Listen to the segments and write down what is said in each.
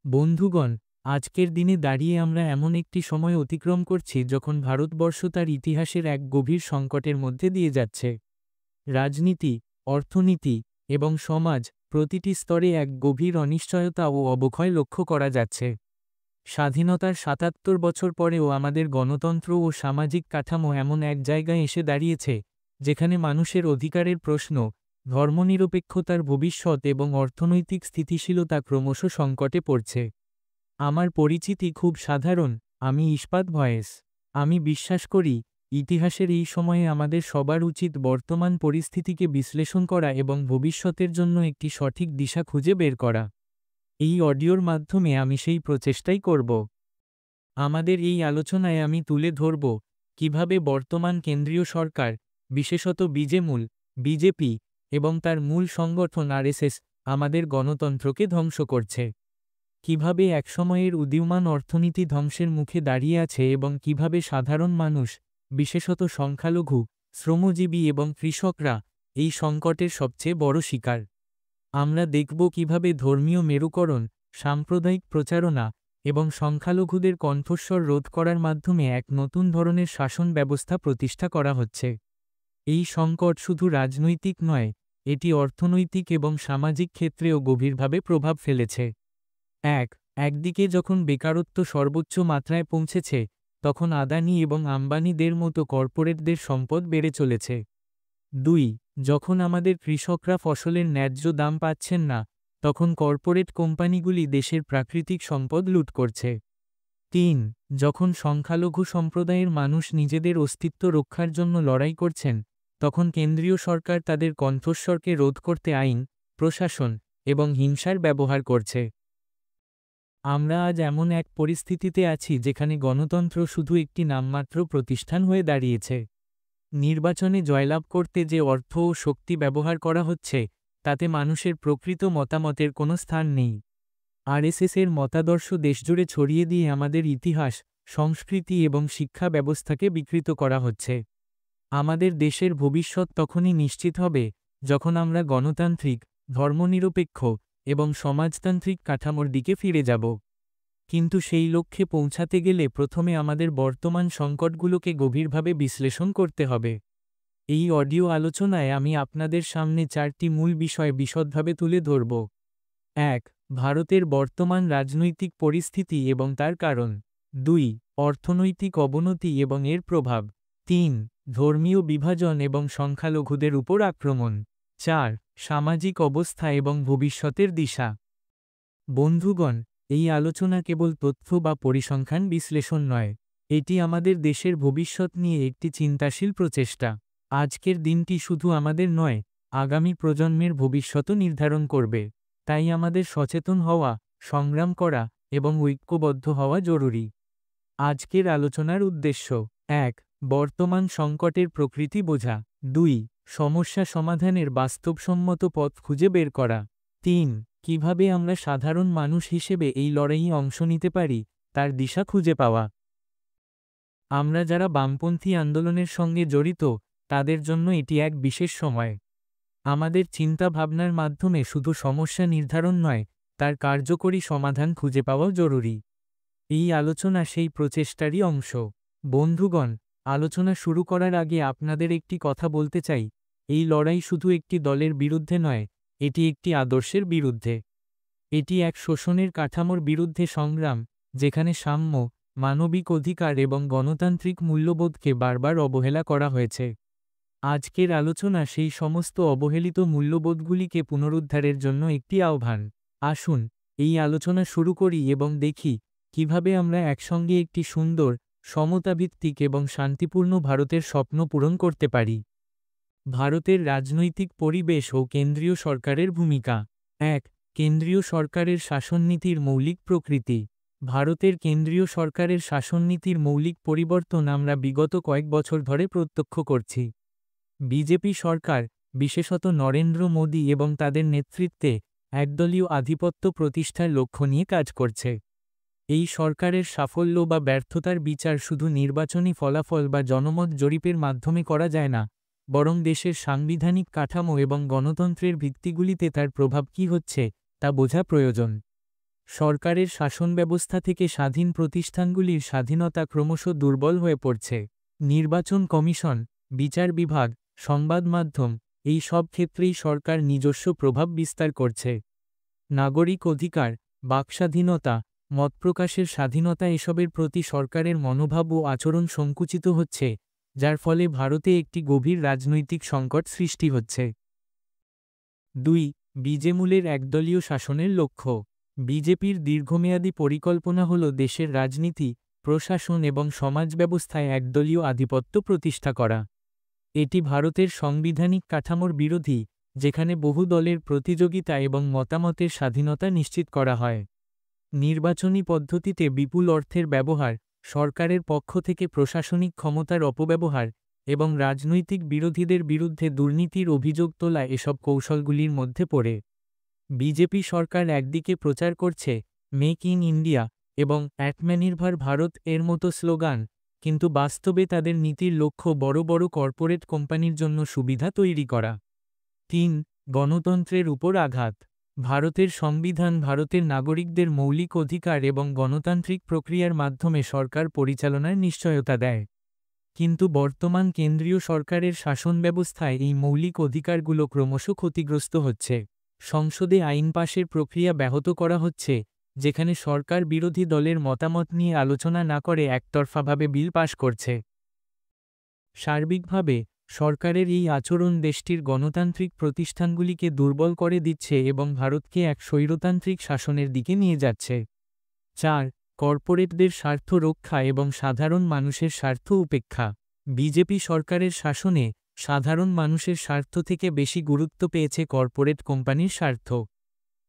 বন্ধুগণ, আজকের দিনে দাঁড়িয়ে আমরা এমন একটি সময় অতিক্রম করছি যখন ভারতবর্ষ তার ইতিহাসের এক গভীর সংকটের মধ্যে দিয়ে যাচ্ছে। রাজনীতি, অর্থনীতি এবং সমাজ প্রতিটি স্তরে এক গভীর অনিশ্চয়তা ও অবক্ষয় লক্ষ্য করা যাচ্ছে। স্বাধীনতার ৭৭ বছর পরেও আমাদের গণতন্ত্র ও সামাজিক কাঠামো এমন এক জায়গায় এসে দাঁড়িয়েছে যেখানে মানুষের অধিকারের প্রশ্ন, ধর্মনিরপেক্ষতার ভবিষ্যৎ এবং অর্থনৈতিক স্থিতিশীলতা ক্রমশ সংকটে পড়ছে। আমার পরিচিতি খুব সাধারণ, আমি ইস্পাত ভয়েস। আমি বিশ্বাস করি, ইতিহাসের এই সময়ে আমাদের সবার উচিত বর্তমান পরিস্থিতিকে বিশ্লেষণ করা এবং ভবিষ্যতের জন্য একটি সঠিক দিশা খুঁজে বের করা। এই অডিওর মাধ্যমে আমি সেই প্রচেষ্টাই করব। আমাদের এই আলোচনায় আমি তুলে ধরব কিভাবে বর্তমান কেন্দ্রীয় সরকার, বিশেষত বিজেপি এবং তার মূল সংগঠন আরএসএস আমাদের গণতন্ত্রকে ধ্বংস করছে। কিভাবে একসময়ের উদীয়মান অর্থনীতি ধ্বংসের মুখে দাঁড়িয়ে আছে এবং কিভাবে সাধারণ মানুষ, বিশেষত সংখ্যালঘু, শ্রমজীবী এবং কৃষকরা এই সংকটের সবচেয়ে বড় শিকার। আমরা দেখব কিভাবে ধর্মীয় মেরুকরণ, সাম্প্রদায়িক প্রচারণা এবং সংখ্যালঘুদের কণ্ঠস্বর রোধ করার মাধ্যমে এক নতুন ধরনের শাসন ব্যবস্থা প্রতিষ্ঠা করা হচ্ছে। এই সংকট শুধু রাজনৈতিক নয়, এটি অর্থনৈতিক এবং সামাজিক ক্ষেত্রেও গভীরভাবে প্রভাব ফেলেছে। একদিকে যখন বেকারত্ব সর্বোচ্চ মাত্রায় পৌঁছেছে, তখন আদানি এবং আম্বানিদের মতো কর্পোরেটদের সম্পদ বেড়ে চলেছে। ২. যখন আমাদের কৃষকরা ফসলের ন্যায্য দাম পাচ্ছেন না, তখন কর্পোরেট কোম্পানিগুলি দেশের প্রাকৃতিক সম্পদ লুট করছে। ৩. যখন সংখ্যালঘু সম্প্রদায়ের মানুষ নিজেদের অস্তিত্ব রক্ষার জন্য লড়াই করছেন, তখন কেন্দ্রীয় সরকার তাদের কণ্ঠস্বরকে রোধ করতে আইন, প্রশাসন এবং হিংসার ব্যবহার করছে। আমরা আজ এমন এক পরিস্থিতিতে আছি যেখানে গণতন্ত্র শুধু একটি নামমাত্র প্রতিষ্ঠান হয়ে দাঁড়িয়েছে। নির্বাচনে জয়লাভ করতে যে অর্থ ও শক্তি ব্যবহার করা হচ্ছে, তাতে মানুষের প্রকৃত মতামতের কোনো স্থান নেই। আরএসএসের মতাদর্শ দেশজুড়ে ছড়িয়ে দিয়ে আমাদের ইতিহাস, সংস্কৃতি এবং শিক্ষা ব্যবস্থাকে বিকৃত করা হচ্ছে। আমাদের দেশের ভবিষ্যৎ তখনই নিশ্চিত হবে যখন আমরা গণতান্ত্রিক, ধর্মনিরপেক্ষ এবং সমাজতান্ত্রিক কাঠামোর দিকে ফিরে যাব। কিন্তু সেই লক্ষ্যে পৌঁছাতে গেলে প্রথমে আমাদের বর্তমান সংকটগুলোকে গভীরভাবে বিশ্লেষণ করতে হবে। এই অডিও আলোচনায় আমি আপনাদের সামনে 4টি মূল বিষয় বিশদভাবে তুলে ধরব। ১. ভারতের বর্তমান রাজনৈতিক পরিস্থিতি এবং তার কারণ। ২. অর্থনৈতিক অবনতি এবং এর প্রভাব। ৩. ধর্মীয় বিভাজন এবং সংখ্যালঘুদের উপর আক্রমণ। ৪. সামাজিক অবস্থা এবং ভবিষ্যতের দিশা। বন্ধুগণ, এই আলোচনা কেবল তথ্য বা পরিসংখ্যান বিশ্লেষণ নয়, এটি আমাদের দেশের ভবিষ্যৎ নিয়ে একটি চিন্তাশীল প্রচেষ্টা। আজকের দিনটি শুধু আমাদের নয়, আগামী প্রজন্মের ভবিষ্যতও নির্ধারণ করবে। তাই আমাদের সচেতন হওয়া, সংগ্রাম করা এবং ঐক্যবদ্ধ হওয়া জরুরি। আজকের আলোচনার উদ্দেশ্য: ১. বর্তমান সংকটের প্রকৃতি বোঝা। ২. সমস্যা সমাধানের বাস্তবসম্মত পথ খুঁজে বের করা। ৩. কিভাবে আমরা সাধারণ মানুষ হিসেবে এই লড়াইয়ে অংশ নিতে পারি, তার দিশা খুঁজে পাওয়া। আমরা যারা বামপন্থী আন্দোলনের সঙ্গে জড়িত, তাদের জন্য এটি এক বিশেষ সময়। আমাদের চিন্তা ভাবনার মাধ্যমে শুধু সমস্যা নির্ধারণ নয়, তার কার্যকরী সমাধান খুঁজে পাওয়াও জরুরি। এই আলোচনা সেই প্রচেষ্টারই অংশ। বন্ধুগণ, আলোচনা শুরু করার আগে আপনাদের একটি কথা বলতে চাই, এই লড়াই শুধু একটি দলের বিরুদ্ধে নয়, এটি একটি আদর্শের বিরুদ্ধে। এটি এক শোষণের কাঠামোর বিরুদ্ধে সংগ্রাম, যেখানে সাম্য, মানবিক অধিকার এবং গণতান্ত্রিক মূল্যবোধকে বারবার অবহেলা করা হয়েছে। আজকের আলোচনা সেই সমস্ত অবহেলিত মূল্যবোধগুলিকে পুনরুদ্ধারের জন্য একটি আহ্বান। আসুন, এই আলোচনা শুরু করি এবং দেখি কিভাবে আমরা একসঙ্গে একটি সুন্দর, সমতাভিত্তিক এবং শান্তিপূর্ণ ভারতের স্বপ্ন পূরণ করতে পারি। ভারতের রাজনৈতিক পরিবেশ ও কেন্দ্রীয় সরকারের ভূমিকা। ১. কেন্দ্রীয় সরকারের শাসননীতির মৌলিক প্রকৃতি। ভারতের কেন্দ্রীয় সরকারের শাসননীতির মৌলিক পরিবর্তন আমরা বিগত কয়েক বছর ধরে প্রত্যক্ষ করছি। বিজেপি সরকার, বিশেষত নরেন্দ্র মোদী এবং তাদের নেতৃত্বে, একদলীয় আধিপত্য প্রতিষ্ঠার লক্ষ্য নিয়ে কাজ করছে। এই সরকারের সাফল্য বা ব্যর্থতার বিচার শুধু নির্বাচনী ফলাফল বা জনমত জরিপের মাধ্যমে করা যায় না, বরং দেশের সাংবিধানিক কাঠামো এবং গণতন্ত্রের ভিত্তিগুলিতে তার প্রভাব কী হচ্ছে, তা বোঝা প্রয়োজন। সরকারের শাসন ব্যবস্থা থেকে স্বাধীন প্রতিষ্ঠানগুলির স্বাধীনতা ক্রমশ দুর্বল হয়ে পড়ছে। নির্বাচন কমিশন, বিচার বিভাগ, সংবাদ মাধ্যম, এই সব ক্ষেত্রেই সরকার নিজস্ব প্রভাব বিস্তার করছে। নাগরিক অধিকার, বাকস্বাধীনতা, মত প্রকাশের স্বাধীনতা এসবের প্রতি সরকারের মনোভাব ও আচরণ সংকুচিত হচ্ছে, যার ফলে ভারতে একটি গভীর রাজনৈতিক সংকট সৃষ্টি হচ্ছে। ২. বিজেমূলের একদলীয় শাসনের লক্ষ্য। বিজেপির দীর্ঘমেয়াদী পরিকল্পনা হল দেশের রাজনীতি, প্রশাসন এবং সমাজ ব্যবস্থায় একদলীয় আধিপত্য প্রতিষ্ঠা করা। এটি ভারতের সাংবিধানিক কাঠামোর বিরোধী, যেখানে বহু দলের প্রতিযোগিতা এবং মতামতের স্বাধীনতা নিশ্চিত করা হয়। নির্বাচনী পদ্ধতিতে বিপুল অর্থের ব্যবহার, সরকারের পক্ষ থেকে প্রশাসনিক ক্ষমতার অপব্যবহার এবং রাজনৈতিক বিরোধীদের বিরুদ্ধে দুর্নীতির অভিযোগ তোলা এসব কৌশলগুলির মধ্যে পড়ে। বিজেপি সরকার একদিকে প্রচার করছে মেক ইন ইন্ডিয়া এবং আত্মনির্ভর ভারত এর মতো স্লোগান, কিন্তু বাস্তবে তাদের নীতির লক্ষ্য বড় বড় কর্পোরেট কোম্পানির জন্য সুবিধা তৈরি করা। ৩. গণতন্ত্রের উপর আঘাত। ভারতের সংবিধান ভারতের নাগরিকদের মৌলিক অধিকার এবং গণতান্ত্রিক প্রক্রিয়ার মাধ্যমে সরকার পরিচালনার নিশ্চয়তা দেয়। কিন্তু বর্তমান কেন্দ্রীয় সরকারের শাসন ব্যবস্থায় এই মৌলিক অধিকারগুলো ক্রমশ ক্ষতিগ্রস্ত হচ্ছে। সংসদে আইন পাশের প্রক্রিয়া ব্যাহত করা হচ্ছে, যেখানে সরকার বিরোধী দলের মতামত নিয়ে আলোচনা না করে একতরফাভাবে বিল পাশ করছে। সার্বিকভাবে, সরকারের এই আচরণ দেশটির গণতান্ত্রিক প্রতিষ্ঠানগুলিকে দুর্বল করে দিচ্ছে এবং ভারতকে এক স্বৈরতান্ত্রিক শাসনের দিকে নিয়ে যাচ্ছে। ৪. কর্পোরেটদের স্বার্থ রক্ষা এবং সাধারণ মানুষের স্বার্থ উপেক্ষা। বিজেপি সরকারের শাসনে সাধারণ মানুষের স্বার্থ থেকে বেশি গুরুত্ব পেয়েছে কর্পোরেট কোম্পানির স্বার্থ।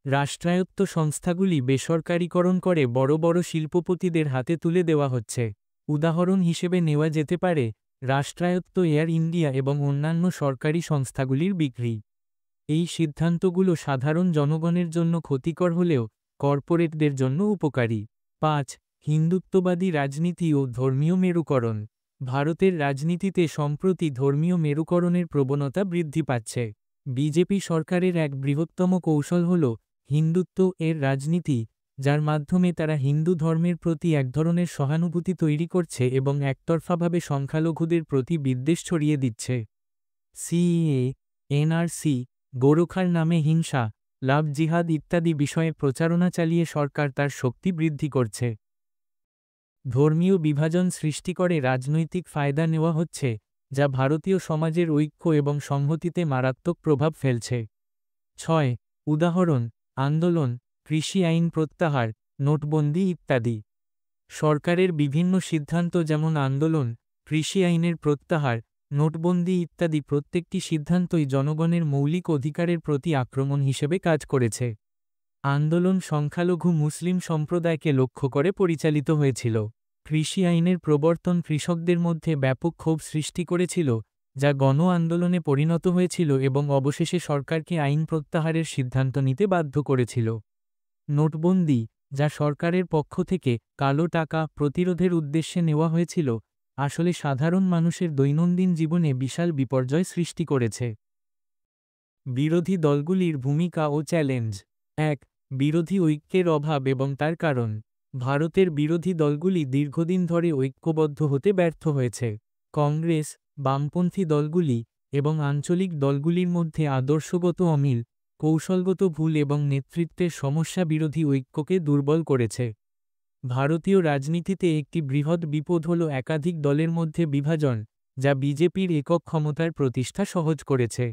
রাষ্ট্রায়ত্ত সংস্থাগুলি বেসরকারীকরণ করে বড় বড় শিল্পপতিদের হাতে তুলে দেওয়া হচ্ছে। উদাহরণ হিসেবে নেওয়া যেতে পারে রাষ্ট্রায়ত্ত এয়ার ইন্ডিয়া এবং অন্যান্য সরকারি সংস্থাগুলির বিক্রি। এই সিদ্ধান্তগুলো সাধারণ জনগণের জন্য ক্ষতিকর হলেও কর্পোরেটদের জন্য উপকারী। ৫. হিন্দুত্ববাদী রাজনীতি ও ধর্মীয় মেরুকরণ। ভারতের রাজনীতিতে সম্প্রতি ধর্মীয় মেরুকরণের প্রবণতা বৃদ্ধি পাচ্ছে। বিজেপি সরকারের এক বৃহত্তম কৌশল হল হিন্দুত্ব এর রাজনীতি, যার মাধ্যমে তারা হিন্দু ধর্মের প্রতি এক ধরনের সহানুভূতি তৈরি করছে এবং একতরফাভাবে সংখ্যালঘুদের প্রতি বিদ্বেষ ছড়িয়ে দিচ্ছে। সিএএ, এনআরসি, গোরখার নামে হিংসা, লাভ জিহাদ ইত্যাদি বিষয়ে প্রচারণা চালিয়ে সরকার তার শক্তি বৃদ্ধি করছে। ধর্মীয় বিভাজন সৃষ্টি করে রাজনৈতিক ফায়দা নেওয়া হচ্ছে, যা ভারতীয় সমাজের ঐক্য এবং সংহতিতে মারাত্মক প্রভাব ফেলছে। ৬. উদাহরণ: আন্দোলন, কৃষি আইন প্রত্যাহার, নোটবন্দি ইত্যাদি। সরকারের বিভিন্ন সিদ্ধান্ত যেমন আন্দোলন, কৃষি আইনের প্রত্যাহার, নোটবন্দি ইত্যাদি প্রত্যেকটি সিদ্ধান্তই জনগণের মৌলিক অধিকারের প্রতি আক্রমণ হিসেবে কাজ করেছে। আন্দোলন সংখ্যালঘু মুসলিম সম্প্রদায়কে লক্ষ্য করে পরিচালিত হয়েছিল। কৃষি আইনের প্রবর্তন কৃষকদের মধ্যে ব্যাপক ক্ষোভ সৃষ্টি করেছিল, যা গণ আন্দোলনে পরিণত হয়েছিল এবং অবশেষে সরকারকে আইন প্রত্যাহারের সিদ্ধান্ত নিতে বাধ্য করেছিল। নোটবন্দি, যা সরকারের পক্ষ থেকে কালো টাকা প্রতিরোধের উদ্দেশ্যে নেওয়া হয়েছিল, আসলে সাধারণ মানুষের দৈনন্দিন জীবনে বিশাল বিপর্যয় সৃষ্টি করেছে। বিরোধী দলগুলির ভূমিকা ও চ্যালেঞ্জ। ১. বিরোধী ঐক্যের অভাব এবং তার কারণ। ভারতের বিরোধী দলগুলি দীর্ঘদিন ধরে ঐক্যবদ্ধ হতে ব্যর্থ হয়েছে। কংগ্রেস, বামপন্থী দলগুলি এবং আঞ্চলিক দলগুলির মধ্যে আদর্শগত অমিল, কৌশলগত ভুল এবং নেতৃত্বের সমস্যা বিরোধী ঐক্যকে দুর্বল করেছে। ভারতীয় রাজনীতিতে একটি বৃহৎ বিপদ হল একাধিক দলের মধ্যে বিভাজন, যা বিজেপির একক ক্ষমতার প্রতিষ্ঠা সহজ করেছে।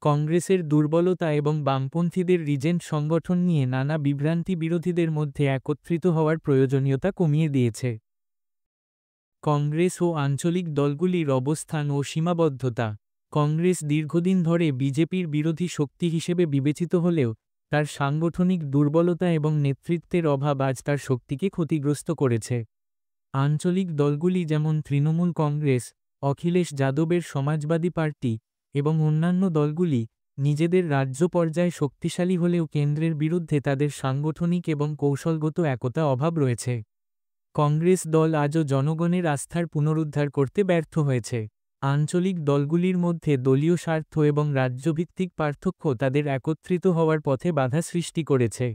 কংগ্রেসের দুর্বলতা এবং বামপন্থীদের রিজেন্ট সংগঠন নিয়ে নানা বিভ্রান্তি বিরোধীদের মধ্যে একত্রিত হওয়ার প্রয়োজনীয়তা কমিয়ে দিয়েছে। কংগ্রেস ও আঞ্চলিক দলগুলির অবস্থান ও সীমাবদ্ধতা। কংগ্রেস দীর্ঘদিন ধরে বিজেপির বিরোধী শক্তি হিসেবে বিবেচিত হলেও তার সাংগঠনিক দুর্বলতা এবং নেতৃত্বের অভাব আজ তার শক্তিকে ক্ষতিগ্রস্ত করেছে। আঞ্চলিক দলগুলি যেমন তৃণমূল কংগ্রেস, অখিলেশ যাদবের সমাজবাদী পার্টি এবং অন্যান্য দলগুলি নিজেদের রাজ্য পর্যায়ে শক্তিশালী হলেও কেন্দ্রের বিরুদ্ধে তাদের সাংগঠনিক এবং কৌশলগত একতা অভাব রয়েছে। কংগ্রেস দল আজও জনগণের আস্থার পুনরুদ্ধার করতে ব্যর্থ হয়েছে। আঞ্চলিক দলগুলির মধ্যে দলীয় স্বার্থ এবং রাজ্যভিত্তিক পার্থক্য তাদের একত্রিত হওয়ার পথে বাধা সৃষ্টি করেছে।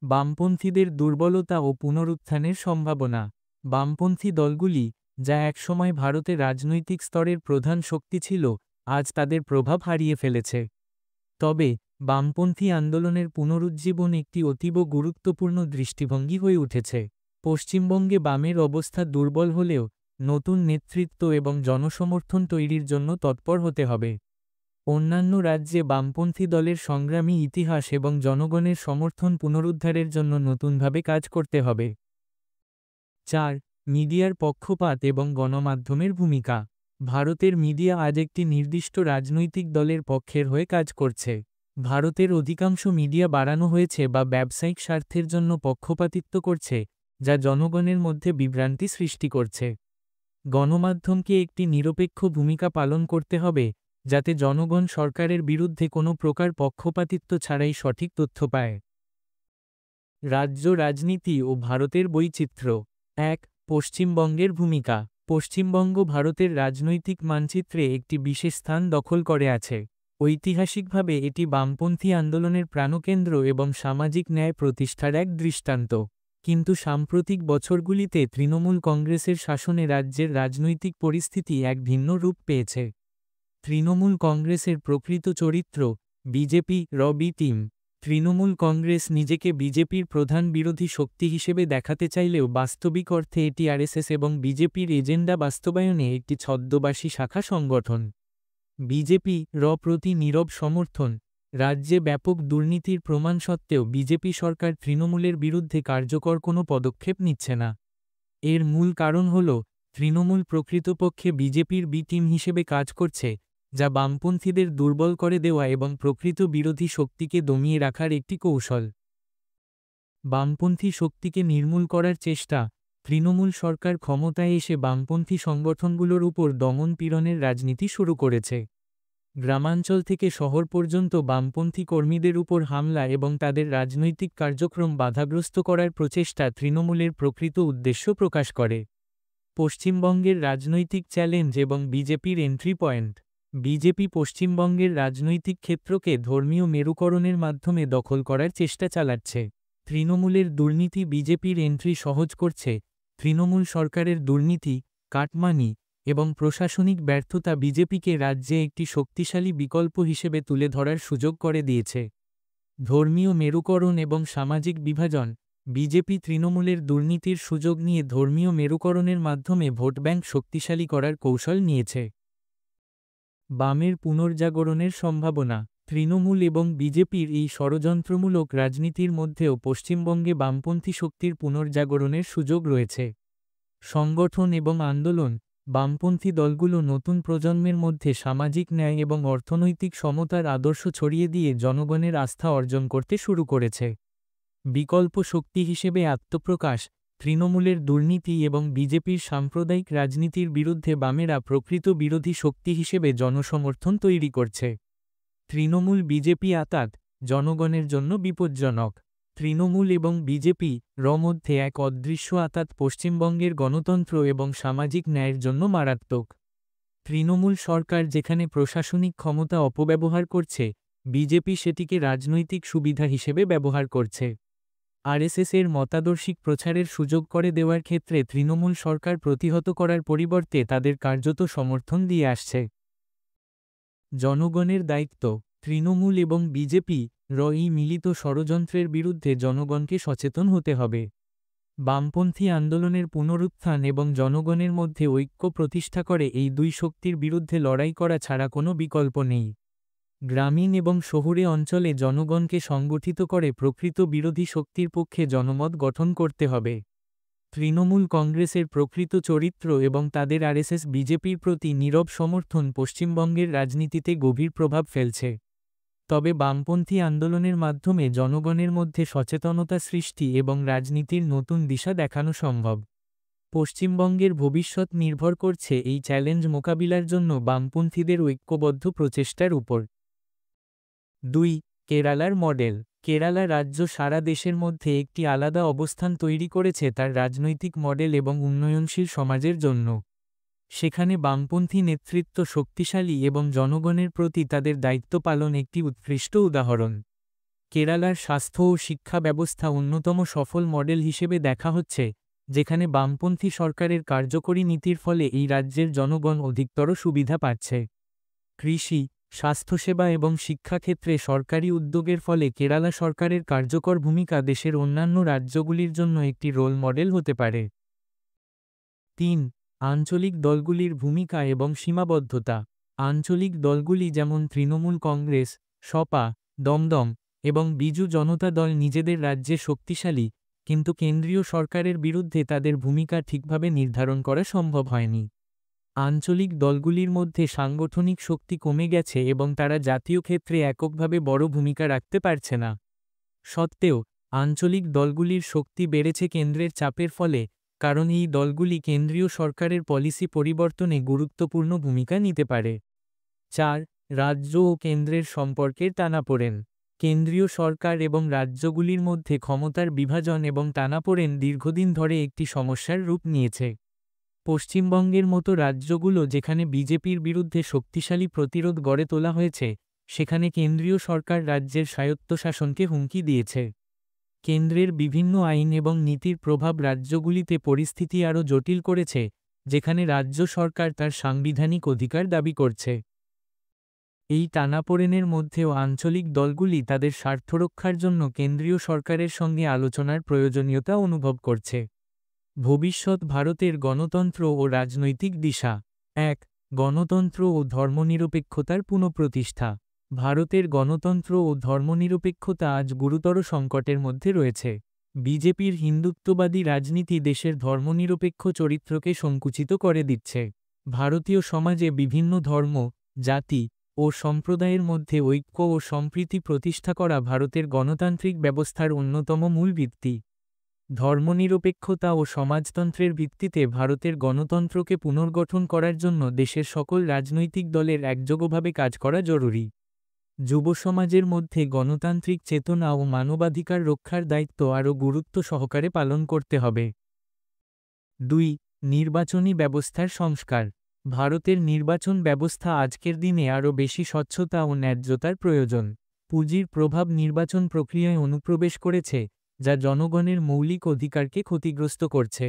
বামপন্থীদের দুর্বলতা ও পুনরুত্থানের সম্ভাবনা। বামপন্থী দলগুলি, যা একসময় ভারতের রাজনৈতিক স্তরের প্রধান শক্তি ছিল, আজ তাদের প্রভাব হারিয়ে ফেলেছে। তবে বামপন্থী আন্দোলনের পুনরুজ্জীবন একটি অতীব গুরুত্বপূর্ণ দৃষ্টিভঙ্গি হয়ে উঠেছে। পশ্চিমবঙ্গে বামের অবস্থা দুর্বল হলেও নতুন নেতৃত্ব এবং জনসমর্থন তৈরির জন্য তৎপর হতে হবে। অন্যান্য রাজ্যে বামপন্থী দলের সংগ্রামী ইতিহাস এবং জনগণের সমর্থন পুনরুদ্ধারের জন্য নতুনভাবে কাজ করতে হবে। 4. মিডিয়ার পক্ষপাত এবং গণমাধ্যমের ভূমিকা। ভারতের মিডিয়া আজ একটি নির্দিষ্ট রাজনৈতিক দলের পক্ষের হয়ে কাজ করছে। ভারতের অধিকাংশ মিডিয়া বাড়ানো হয়েছে বা ব্যবসায়িক স্বার্থের জন্য পক্ষপাতিত্ব করছে, যা জনগণের মধ্যে বিভ্রান্তি সৃষ্টি করছে। গণমাধ্যমকে একটি নিরপেক্ষ ভূমিকা পালন করতে হবে, যাতে জনগণ সরকারের বিরুদ্ধে কোনো প্রকার পক্ষপাতিত্ব ছাড়াই সঠিক তথ্য পায়। রাজ্য রাজনীতি ও ভারতের বৈচিত্র্য। 1. পশ্চিমবঙ্গের ভূমিকা। পশ্চিমবঙ্গ ভারতের রাজনৈতিক মানচিত্রে একটি বিশেষ স্থান দখল করে আছে। ঐতিহাসিকভাবে এটি বামপন্থী আন্দোলনের প্রাণকেন্দ্র এবং সামাজিক ন্যায় প্রতিষ্ঠার এক দৃষ্টান্ত। কিন্তু সাম্প্রতিক বছরগুলিতে তৃণমূল কংগ্রেসের শাসনে রাজ্যের রাজনৈতিক পরিস্থিতি এক ভিন্ন রূপ পেয়েছে। তৃণমূল কংগ্রেসের প্রকৃত চরিত্র, BJP B team. Trinamool Congress নিজেকে বিজেপির প্রধান বিরোধী শক্তি হিসেবে দেখাতে চাইলেও বাস্তবিক অর্থে এটি আরএসএস এবং বিজেপির এজেন্ডা বাস্তবায়নে একটি ছদ্মবেশী শাখা সংগঠন। বিজেপি প্রতি নীরব সমর্থন। রাজ্যে ব্যাপক দুর্নীতির প্রমাণ সত্ত্বেও বিজেপি সরকার তৃণমূলের বিরুদ্ধে কার্যকর কোনো পদক্ষেপ নিচ্ছে না। এর মূল কারণ হল, তৃণমূল প্রকৃতপক্ষে বিজেপির বি টিম হিসেবে কাজ করছে, যা বামপন্থীদের দুর্বল করে দেওয়া এবং প্রকৃত বিরোধী শক্তিকে দমিয়ে রাখার একটি কৌশল। বামপন্থী শক্তিকে নির্মূল করার চেষ্টা। তৃণমূল সরকার ক্ষমতায় এসে বামপন্থী সংগঠনগুলোর উপর দমন পীড়নের রাজনীতি শুরু করেছে। গ্রামাঞ্চল থেকে শহর পর্যন্ত বামপন্থী কর্মীদের উপর হামলা এবং তাদের রাজনৈতিক কার্যক্রম বাধাগ্রস্ত করার প্রচেষ্টা তৃণমূলের প্রকৃত উদ্দেশ্য প্রকাশ করে। পশ্চিমবঙ্গের রাজনৈতিক চ্যালেঞ্জ এবং বিজেপির এন্ট্রি পয়েন্ট। বিজেপি পশ্চিমবঙ্গের রাজনৈতিক ক্ষেত্রকে ধর্মীয় মেরুকরণের মাধ্যমে দখল করার চেষ্টা চালাচ্ছে। তৃণমূলের দুর্নীতি বিজেপির এন্ট্রি সহজ করছে। তৃণমূল সরকারের দুর্নীতি, কাটমানি এবং প্রশাসনিক ব্যর্থতা বিজেপিকে রাজ্যে একটি শক্তিশালী বিকল্প হিসেবে তুলে ধরার সুযোগ করে দিয়েছে। ধর্মীয় মেরুকরণ এবং সামাজিক বিভাজন। বিজেপি তৃণমূলের দুর্নীতির সুযোগ নিয়ে ধর্মীয় মেরুকরণের মাধ্যমে ভোট ব্যাংক শক্তিশালী করার কৌশল নিয়েছে। বামের পুনর্জাগরণের সম্ভাবনা। তৃণমূল এবং বিজেপির এই ষড়যন্ত্রমূলক রাজনীতির মধ্যেও পশ্চিমবঙ্গে বামপন্থী শক্তির পুনর্জাগরণের সুযোগ রয়েছে। সংগঠন এবং আন্দোলন। বামপন্থী দলগুলো নতুন প্রজন্মের মধ্যে সামাজিক ন্যায় এবং অর্থনৈতিক সমতার আদর্শ ছড়িয়ে দিয়ে জনগণের আস্থা অর্জন করতে শুরু করেছে। বিকল্প শক্তি হিসেবে আত্মপ্রকাশ। তৃণমূলের দুর্নীতি এবং বিজেপির সাম্প্রদায়িক রাজনীতির বিরুদ্ধে বামেরা প্রকৃত বিরোধী শক্তি হিসেবে জনসমর্থন তৈরি করছে। তৃণমূল বিজেপি আঁতাত, জনগণের জন্য বিপজ্জনক। তৃণমূল এবং বিজেপি মধ্যে এক অদৃশ্য আঁতাত পশ্চিমবঙ্গের গণতন্ত্র এবং সামাজিক ন্যায়ের জন্য মারাত্মক। তৃণমূল সরকার যেখানে প্রশাসনিক ক্ষমতা অপব্যবহার করছে, বিজেপি সেটিকে রাজনৈতিক সুবিধা হিসেবে ব্যবহার করছে। আরএসএসের মতাদর্শিক প্রচারের সুযোগ করে দেওয়ার ক্ষেত্রে তৃণমূল সরকার প্রতিহত করার পরিবর্তে তাদের কার্যত সমর্থন দিয়ে আসছে। জনগণের দায়িত্ব। তৃণমূল এবং বিজেপি এই মিলিত ষড়যন্ত্রের বিরুদ্ধে জনগণকে সচেতন হতে হবে। বামপন্থী আন্দোলনের পুনরুত্থান এবং জনগণের মধ্যে ঐক্য প্রতিষ্ঠা করে এই দুই শক্তির বিরুদ্ধে লড়াই করা ছাড়া কোনো বিকল্প নেই। গ্রামীণ এবং শহুরে অঞ্চলে জনগণকে সংগঠিত করে প্রকৃত বিরোধী শক্তির পক্ষে জনমত গঠন করতে হবে। তৃণমূল কংগ্রেসের প্রকৃত চরিত্র এবং তাদের আরএসএস বিজেপির প্রতি নীরব সমর্থন পশ্চিমবঙ্গের রাজনীতিতে গভীর প্রভাব ফেলছে। তবে বামপন্থী আন্দোলনের মাধ্যমে জনগণের মধ্যে সচেতনতা সৃষ্টি এবং রাজনীতির নতুন দিশা দেখানো সম্ভব। পশ্চিমবঙ্গের ভবিষ্যৎ নির্ভর করছে এই চ্যালেঞ্জ মোকাবিলার জন্য বামপন্থীদের ঐক্যবদ্ধ প্রচেষ্টার উপর। 2. কেরালার মডেল। কেরালা রাজ্য সারা দেশের মধ্যে একটি আলাদা অবস্থান তৈরি করেছে তার রাজনৈতিক মডেল এবং উন্নয়নশীল সমাজের জন্য। সেখানে বামপন্থী নেতৃত্ব শক্তিশালী এবং জনগণের প্রতি তাদের দায়িত্ব পালন একটি উৎকৃষ্ট উদাহরণ। কেরালার স্বাস্থ্য ও শিক্ষা ব্যবস্থা অন্যতম সফল মডেল হিসেবে দেখা হচ্ছে, যেখানে বামপন্থী সরকারের কার্যকরী নীতির ফলে এই রাজ্যের জনগণ অধিকতর সুবিধা পাচ্ছে। কৃষি, স্বাস্থ্যসেবা এবং শিক্ষাক্ষেত্রে সরকারি উদ্যোগের ফলে কেরালা সরকারের কার্যকর ভূমিকা দেশের অন্যান্য রাজ্যগুলির জন্য একটি রোল মডেল হতে পারে। ৩. আঞ্চলিক দলগুলির ভূমিকা এবং সীমাবদ্ধতা। আঞ্চলিক দলগুলি যেমন তৃণমূল কংগ্রেস, সপা, দমদম এবং বিজু জনতা দল নিজেদের রাজ্যে শক্তিশালী, কিন্তু কেন্দ্রীয় সরকারের বিরুদ্ধে তাদের ভূমিকা ঠিকভাবে নির্ধারণ করা সম্ভব হয়নি। আঞ্চলিক দলগুলির মধ্যে সাংগঠনিক শক্তি কমে গেছে এবং তারা জাতীয় ক্ষেত্রে এককভাবে বড় ভূমিকা রাখতে পারছে না। সত্ত্বেও, আঞ্চলিক দলগুলির শক্তি বেড়েছে কেন্দ্রের চাপের ফলে, কারণ এই দলগুলি কেন্দ্রীয় সরকারের পলিসি পরিবর্তনে গুরুত্বপূর্ণ ভূমিকা নিতে পারে। ৪. রাজ্য ও কেন্দ্রের সম্পর্কের টানাপোড়েন। কেন্দ্রীয় সরকার এবং রাজ্যগুলির মধ্যে ক্ষমতার বিভাজন এবং টানাপোড়েন দীর্ঘদিন ধরে একটি সমস্যার রূপ নিয়েছে। পশ্চিমবঙ্গের মতো রাজ্যগুলো যেখানে বিজেপির বিরুদ্ধে শক্তিশালী প্রতিরোধ গড়ে তোলা হয়েছে, সেখানে কেন্দ্রীয় সরকার রাজ্যের স্বায়ত্তশাসনকে হুমকি দিয়েছে। কেন্দ্রের বিভিন্ন আইন এবং নীতির প্রভাব রাজ্যগুলিতে পরিস্থিতি আরও জটিল করেছে, যেখানে রাজ্য সরকার তার সাংবিধানিক অধিকার দাবি করছে। এই টানাপোড়েনের মধ্যেও আঞ্চলিক দলগুলি তাদের স্বার্থরক্ষার জন্য কেন্দ্রীয় সরকারের সঙ্গে আলোচনার প্রয়োজনীয়তা অনুভব করছে। ভবিষ্যৎ ভারতের গণতন্ত্র ও রাজনৈতিক দিশা। ১. গণতন্ত্র ও ধর্মনিরপেক্ষতার পুনঃপ্রতিষ্ঠা। ভারতের গণতন্ত্র ও ধর্মনিরপেক্ষতা আজ গুরুতর সংকটের মধ্যে রয়েছে। বিজেপির হিন্দুত্ববাদী রাজনীতি দেশের ধর্মনিরপেক্ষ চরিত্রকে সংকুচিত করে দিচ্ছে। ভারতীয় সমাজে বিভিন্ন ধর্ম, জাতি ও সম্প্রদায়ের মধ্যে ঐক্য ও সম্প্রীতি প্রতিষ্ঠা করা ভারতের গণতান্ত্রিক ব্যবস্থার অন্যতম মূল ভিত্তি। ধর্মনিরপেক্ষতা ও সমাজতন্ত্রের ভিত্তিতে ভারতের গণতন্ত্রকে পুনর্গঠন করার জন্য দেশের সকল রাজনৈতিক দলের একযোগভাবে কাজ করা জরুরি। যুব সমাজের মধ্যে গণতান্ত্রিক চেতনা ও মানবাধিকার রক্ষার দায়িত্ব আরও গুরুত্ব সহকারে পালন করতে হবে। ২. নির্বাচনী ব্যবস্থার সংস্কার। ভারতের নির্বাচন ব্যবস্থা আজকের দিনে আরও বেশি স্বচ্ছতা ও ন্যায্যতার প্রয়োজন। পুঁজির প্রভাব নির্বাচন প্রক্রিয়ায় অনুপ্রবেশ করেছে, যা জনগণের মৌলিক অধিকারকে ক্ষতিগ্রস্ত করছে।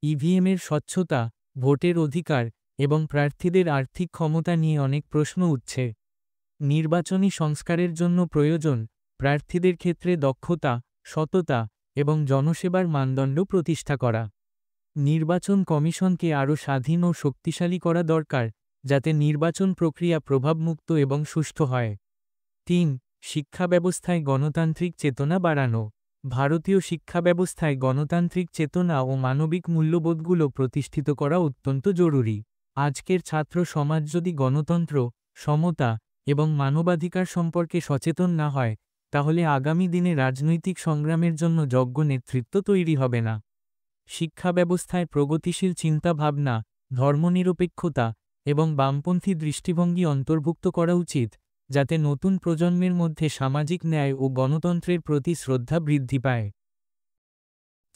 ইভিএমের স্বচ্ছতা, ভোটের অধিকার এবং প্রার্থীদের আর্থিক ক্ষমতা নিয়ে অনেক প্রশ্ন উঠছে। নির্বাচনী সংস্কারের জন্য প্রয়োজন প্রার্থীদের ক্ষেত্রে দক্ষতা, সততা এবং জনসেবার মানদণ্ড প্রতিষ্ঠা করা। নির্বাচন কমিশনকে আরও স্বাধীন ও শক্তিশালী করা দরকার, যাতে নির্বাচন প্রক্রিয়া প্রভাবমুক্ত এবং সুষ্ঠু হয়। ৩. শিক্ষা ব্যবস্থায় গণতান্ত্রিক চেতনা বাড়ানো। ভারতীয় শিক্ষা ব্যবস্থায় গণতান্ত্রিক চেতনা ও মানবিক মূল্যবোধগুলো প্রতিষ্ঠিত করা অত্যন্ত জরুরি। আজকের ছাত্র সমাজ যদি গণতন্ত্র, সমতা এবং মানবাধিকার সম্পর্কে সচেতন না হয়, তাহলে আগামী দিনে রাজনৈতিক সংগ্রামের জন্য যোগ্য নেতৃত্ব তৈরি হবে না। শিক্ষা ব্যবস্থায় প্রগতিশীল চিন্তাভাবনা, ধর্মনিরপেক্ষতা এবং বামপন্থী দৃষ্টিভঙ্গি অন্তর্ভুক্ত করা উচিত, যাতে নতুন প্রজন্মের মধ্যে সামাজিক ন্যায় ও গণতন্ত্রের প্রতি শ্রদ্ধা বৃদ্ধি পায়।